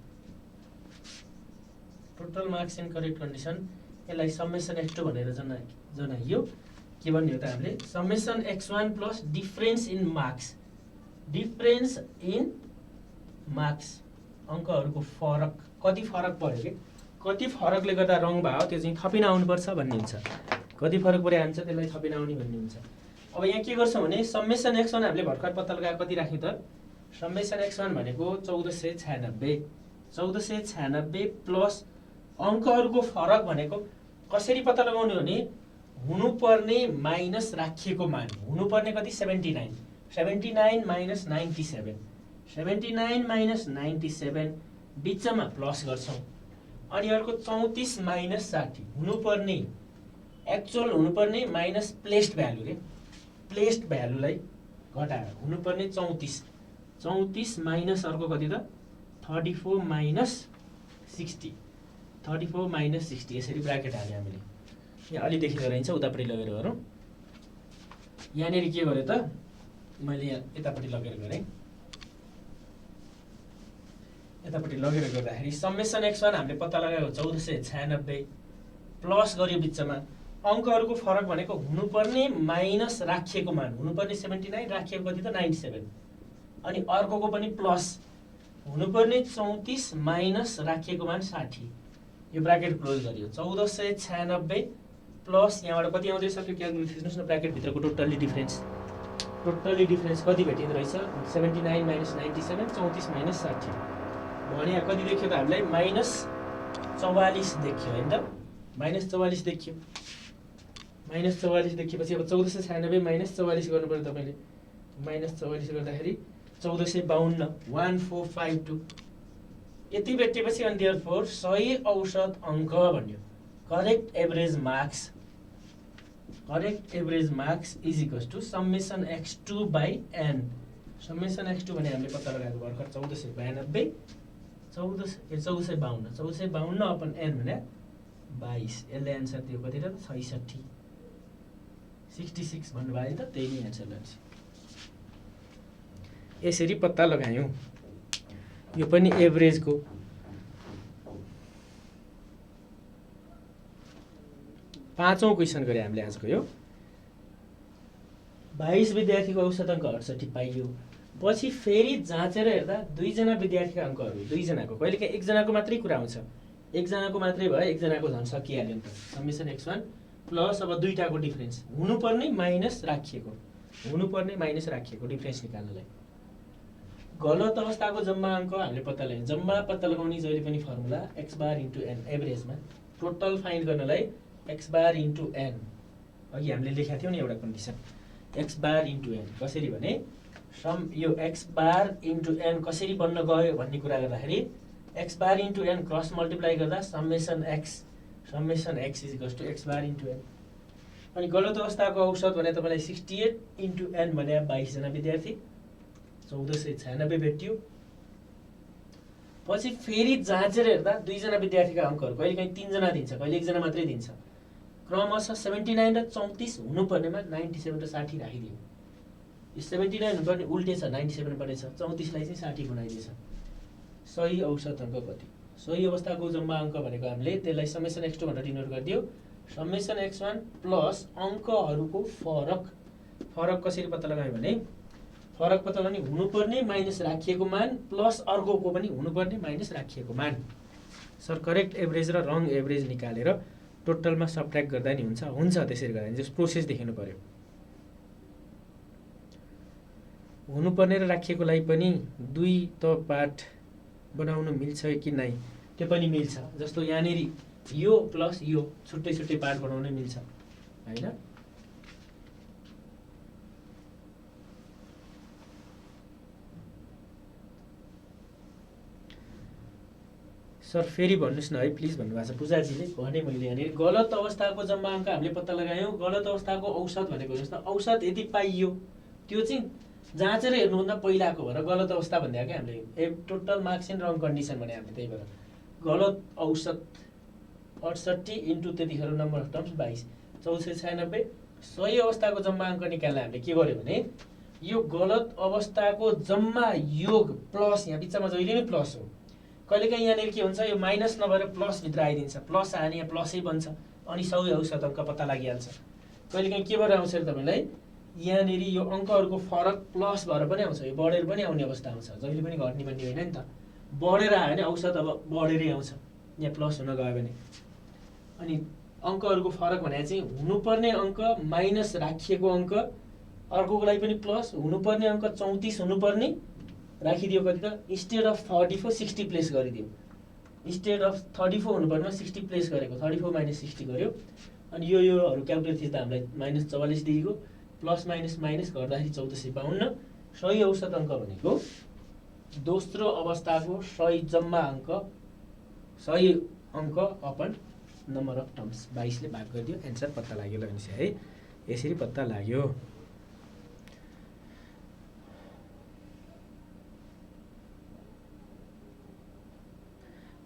यसलाई समेसन x2 भनेर जनाइयो के भन्ने हो त हामीले summation x1 plus difference in marks अङ्कहरूको फरक कति फरक पर्यो कि कति फरकले गर्दा रङ भयो त्यो चाहिँ थपिन आउनुपर्छ भन्ने हुन्छ कति फरक परे हुन्छ त्यसलाई थपिन आउने भन्ने हुन्छ अब यहाँ के गर्छौँ भने समेसन x1 हामीले भर्खर पत्ता लगाएर कति राख्यौँ त समेसन x1 भनेको 1496 प्लस अङ्कहरूको फरक भनेको कसरी पत्ता लगाउने हो भने हुनुपर्ने माइनस राखिएको मान हुनुपर्ने कति 79 माइनस 97 बिचमा प्लस गर्छौँ अनि अर्को 34 माइनस 60 हुनुपर्ने एक्चुअल हुनुपर्ने माइनस प्लेस्ड भ्यालुलाई घटाएर हुनुपर्ने 34 माइनस अर्को कति त 34 माइनस 60 यसरी ब्राकेट हाल्यो हामीले यहाँ अलि देखिँदो रहन्छ उतापट्टि लगेर गरौँ यहाँनिर के गर्यो त मैले यहाँ यतापट्टि लगेर गरेँ यतापट्टि लगेर गर्दाखेरि समेसन x1 हामीले पत्ता लगाएको 1496 प्लस गर्यो बिचमा अङ्कहरूको फरक भनेको हुनुपर्ने माइनस राखिएको मान हुनुपर्ने 79 राखिएको कति त 97 अनि अर्कोको पनि प्लस हुनुपर्ने 34 माइनस राखिएको मान 60 यो ब्राकेट क्लोज गरियो 1496 प्लस यहाँबाट कति आउँदैछ त्यो क्यालकुलेट हेर्नुहोस् न ब्राकेटभित्रको टोटल्ली डिफरेन्स कति भेटिँदो रहेछ 79 माइनस 97 34 माइनस 60 भने यहाँ कति देखियो त हामीलाई माइनस 44 देखियो होइन त माइनस 44 देखियो माइनस 44 देखिएपछि अब 1496 माइनस 44 गर्नु पर्यो तपाईँले माइनस 44 गर्दाखेरि 1452 1452 यति भेटेपछि अनि देयरफोर सही औसत अङ्क भन्यो correct average marks is equals to summation x2 by n summation x2 भने हामीले पत्ता लगाएको भर्खर 1452 अपन n भने 22 यसले एन्सर दियो कति त 66 भन्नुभयो त त्यही नै एन्सर लाग्छ यसरी पत्ता लगायौँ यो पनि एभरेजको पाँचौं क्वेसन गरे हामीले आजको यो 22 विद्यार्थीको औसत अङ्क 68 पाइयो। पछि फेरि जाँचेर हेर्दा दुईजना विद्यार्थीका अङ्कहरू दुईजनाको कहिलेकाहीँ एकजनाको मात्रै कुरा आउँछ, एकजनाको मात्रै भयो, एकजनाको झन् सकिहाल्यो नि त। समेसन x1 प्लस अब दुईटाको डिफरेन्स हुनुपर्ने माइनस राखिएको, हुनुपर्ने माइनस राखिएको डिफरेन्स निकाल्नलाई गलत अवस्थाको जम्मा अङ्क हामीले पत्ता लगायौँ। जम्मा पत्ता लगाउने जहिले पनि formula x bar into n, एभरेजमा total find गर्नलाई x बार इन्टु n, अघि हामीले लेखेका थियौँ नि एउटा condition x bar into n कसरी भने यो x बार इन्टु n कसरी बन्न गयो भन्ने कुरा गर्दाखेरि x bar into n cross multiply गर्दा summation x is equals to x bar into n। अनि गलत अवस्थाको औसत भने तपाईँलाई 68 इन्टु n भने 22 जना विद्यार्थी 1496 भेटियो। पछि फेरि जाँचेर हेर्दा दुईजना विद्यार्थीका अङ्कहरू कहिलेकाहीँ तीनजना दिन्छ, कहिले एकजना मात्रै दिन्छ। क्रमशः 79 र 34 हुनुपर्नेमा 97 र 60 राखिदियो। यो 79 हुनुपर्ने उल्टे छ, 97 परेछ, 34लाई चाहिँ 60 बनाइदिएछ। सही औसत अङ्क कति? सही अवस्थाको जम्मा अङ्क भनेको हामीले त्यसलाई समेसन x2 भनेर डिनोट गरिदियो। समेसन x1 प्लस अङ्कहरूको फरक कसरी पत्ता लगायो भने फरक पत्ता लगाउने हुनुपर्ने माइनस राखिएको मान प्लस अर्कोको पनि हुनुपर्ने माइनस राखिएको मान। सर करेक्ट एभरेज र रङ एभरेज निकालेर टोटलमा सबट्र्याक्ट गर्दा नि हुन्छ त्यसरी गर्दा नि जस प्रोसेस देखिनु पर्यो। हुनुपर्ने र राखिएकोलाई पनि दुई त पार्ट बनाउन मिल्छ कि नै त्यो पनि मिल्छ। जस्तो यहाँनिर यो प्लस यो छुट्टै छुट्टै पार्ट बनाउन मिल्छ हैन। सर फेरि भन्नुहोस् न है प्लिज भन्नुभएको छ पूजाजीले। भने मैले यहाँनिर गलत अवस्थाको जम्मा अङ्क हामीले पत्ता लगायौँ। गलत अवस्थाको औसत भनेको जस्तो औसत यदि पाइयो त्यो चाहिँ जाँचेर हेर्नुभन्दा पहिलाको भएर गलत अवस्था भन्दा क्या हामीले total marks in wrong condition भने हामीले त्यही भएर गलत औसत 68 इन्टु त्यतिखेर नम्बर अफ टर्म्स 22 1496। सही अवस्थाको जम्मा अङ्क निकाल्न हामीले के गर्यो भने यो गलत अवस्थाको जम्मा योग प्लस, यहाँ बिचमा जहिले नै प्लस हो, कहिलेकाहीँ यहाँनिर के हुन्छ यो माइनस नभएर प्लस भित्र आइदिन्छ, प्लस आयो भने यहाँ प्लसै बन्छ अनि सही औसत अङ्क पत्ता लागिहाल्छ। कहिलेकाहीँ के भएर आउँछ तपाईँलाई यहाँनिर यो अङ्कहरूको फरक प्लस भएर पनि आउँछ, यो बढेर पनि आउने अवस्था आउँछ, जहिले पनि घट्ने भन्ने होइन नि त। बढेर आयो भने औसत अब बढेरै आउँछ यहाँ प्लस हुन गयो भने। अनि अङ्कहरूको फरक भने चाहिँ हुनुपर्ने अङ्क माइनस राखिएको अङ्क, अर्कोको लागि पनि प्लस, हुनुपर्ने अङ्क 34 हुनुपर्ने राखिदियो कति त इन्स्टेड अफ 34 60 प्लेस गरिदियो। इन्स्टेड अफ 34 हुनुपर्नेमा 60 प्लेस गरेको, 34 माइनस 60 गर्यो। अनि योहरू क्यालकुलेट थिच्दा हामीलाई -44 दिएको, प्लस माइनस माइनस गर्दाखेरि 1452। सही औसत अङ्क भनेको दोस्रो अवस्थाको सही जम्मा अङ्क, सही अङ्क अपन नम्बर अफ टर्म्स 22 ले भाग गरिदियो, एन्सर पत्ता लाग्यो। ल है यसरी पत्ता लाग्यो।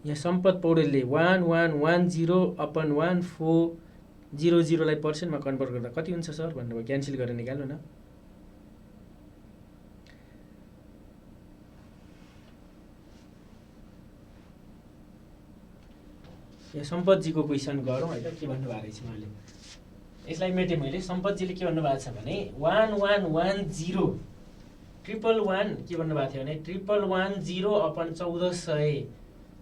यहाँ सम्पत पौडेलले 1110/1400 लाई पर्सेन्टमा कन्भर्ट गर्दा कति हुन्छ सर भन्नुभयो। क्यान्सल गरेर निकाल्नु न। यहाँ सम्पतजीको क्वेसन गरौँ है त, के भन्नुभएको रहेछ मैले यसलाई मेटेँ मैले। सम्पतजीले के भन्नुभएको छ भने 1110 111 के भन्नुभएको थियो भने 1110/1400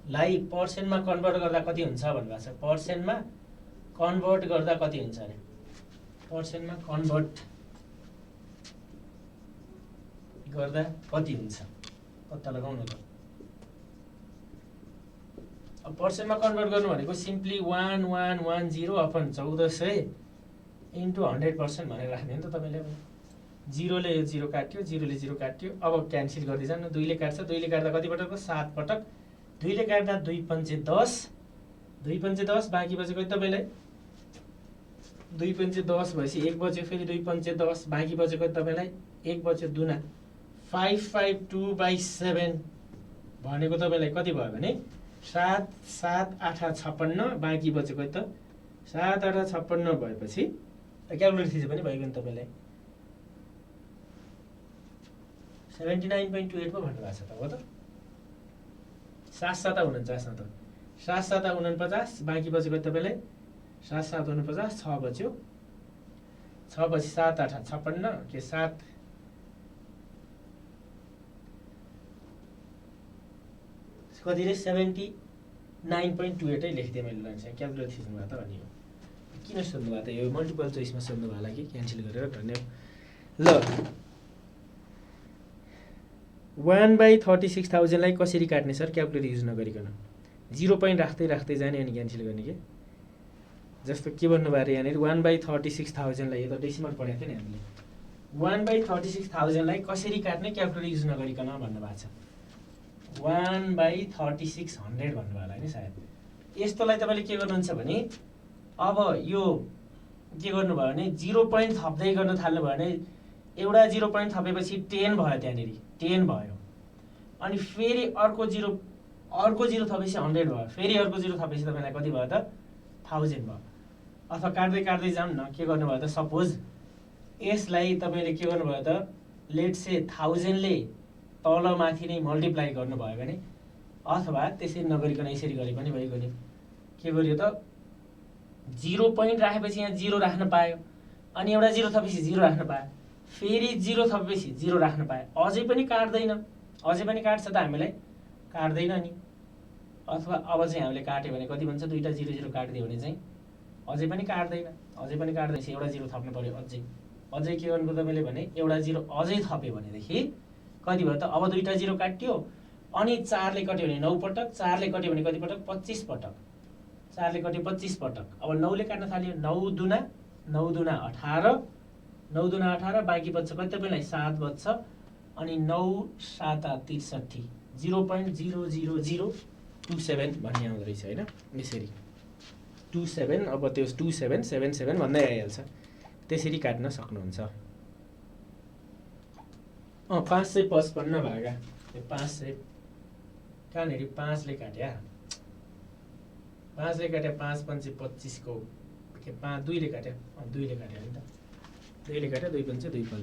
लाई पर्सेन्टमा कन्भर्ट गर्दा कति हुन्छ भन्नुभएको छ। पर्सेन्टमा कन्भर्ट गर्दा कति हुन्छ अरे, पर्सेन्टमा कन्भर्ट गर्दा कति हुन्छ पत्ता लगाउनु त। अब पर्सेन्टमा कन्भर्ट गर्नु भनेको सिम्पली 1110/1400 इन्टु 100% भनेर राख्ने हो नि त तपाईँले। 0 ले 0 काट्यो, 0 ले 0 काट्यो, अब क्यान्सल गर्दै जानु। 2 ले काट्छ, 2 ले काट्दा कति पटक 7 पटक, 2 ले काट्दा 2 पंचे 10, 2 पंचे 10 बाँकी बचेको तपाईँलाई 2 पंचे 10 भएपछि 1 बच्यो, फेरि 2 पंचे 10 बाँकी बचेको तपाईँलाई 1 बच्यो दुना 552/7 भनेको तपाईँलाई कति भयो भने 7 7 8 56 बाँकी बचेको त 7 8 56 भएपछि क्यालकुलेट थिच्यो पनि भयो नि तपाईँलाई 79.28 पो भन्नुभएको छ त हो त। 7 7 49 न त 7 7 49 बाँकी बचेको तपाईँलाई 7 7 49 6 बच्यो 6 पछि 7 8 56 के 7 कति रे 79.28 लेखिदिएँ मैले लान्छ क्यालकुलेट थिच्नु भयो त अनि यो किन सोध्नु भयो त यो मल्टिपल चोइसमा सोध्नु भयो होला कि क्यान्सल गरेर धन्यवाद ल 1/36,000 लाई कसरी काट्ने सर क्यालकुलेटर युज नगरिकन 0 पोइन्ट राख्दै राख्दै जाने अनि क्यान्सल गर्ने के जस्तो के भन्नु भयो यहाँनिर 1/36,000 लाई यो त डेसिमल पढेको थियो नि हामीले 1/36,000 लाई कसरी काट्ने क्यालकुलेटर युज नगरिकन भन्नु भएको छ 1/3600 भन्नुभयो होला नि सायद यस्तोलाई तपाईँले के गर्नुहुन्छ भने अब यो के गर्नुभयो भने 0 पोइन्ट थप्दै गर्न थाल्नुभयो भने एउटा 0 पोइन्ट थपेपछि 10 भयो त्यहाँनिर 10 भयो अनि फेरि अर्को 0 थपेपछि 100 भयो फेरि अर्को 0 थपेपछि तपाईँलाई कति भयो त 1000 भयो अथवा काट्दै काट्दै जाउँ न के गर्नुभयो त सपोज यसलाई तपाईँले के गर्नुभयो त लेट्स से 1000 ले तल माथि नै मल्टिप्लाई गर्नुभयो भने अथवा त्यसरी नगरिकन यसरी गरे पनि भइगयो नि के गरियो त 0 पोइन्ट राखेपछि यहाँ 0 राख्न पायो अनि एउटा 0 थपेपछि 0 राख्न पायो फेरि 0 थपेपछि 0 राख्न पायो अझै पनि काट्दैन अझै पनि काट्छ त हामीलाई काट्दैन नि अथवा अब चाहिँ हामीले काट्यो भने कति भन्छ दुईटा 0 0 काटिदियो भने चाहिँ अझै पनि काट्दैन एउटा 0 थप्नु पर्यो अझै के गर्नु तपाईँले भने एउटा 0 अझै थप्यो भनेदेखि कति भयो त अब दुईटा 0 काट्यो अनि 4 ले कट्यो भने 9 पटक 4 ले कट्यो भने कति पटक 25 पटक 4 ले कट्यो 25 पटक अब 9 ले काट्न थाल्यो 9 दुना 18 9 दुना 18 बाँकी बच्छ कति तपाईँलाई 7 बच्छ अनि 9 7 63 0.00027 भन्ने आउँदो रहेछ होइन यसरी 27 अब त्यो 2777 भन्दै आइहाल्छ त्यसरी काट्न सक्नुहुन्छ 555 भागा 500 कहाँनिर 5 ले काट्या 5 ले काट्या 5 5 25 को के 5 2 ले काट्या 2 ले काट्या नि त 2 ले काट्या 2 5 2 5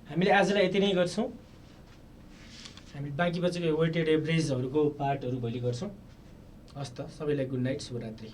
हामीले आजलाई यति नै गर्छौं हामी बाँकी बचेको वेटेड एभरेजहरुको पार्टहरु भोलि गर्छौं हस्त सबैलाई गुड नाइट शुभरात्रि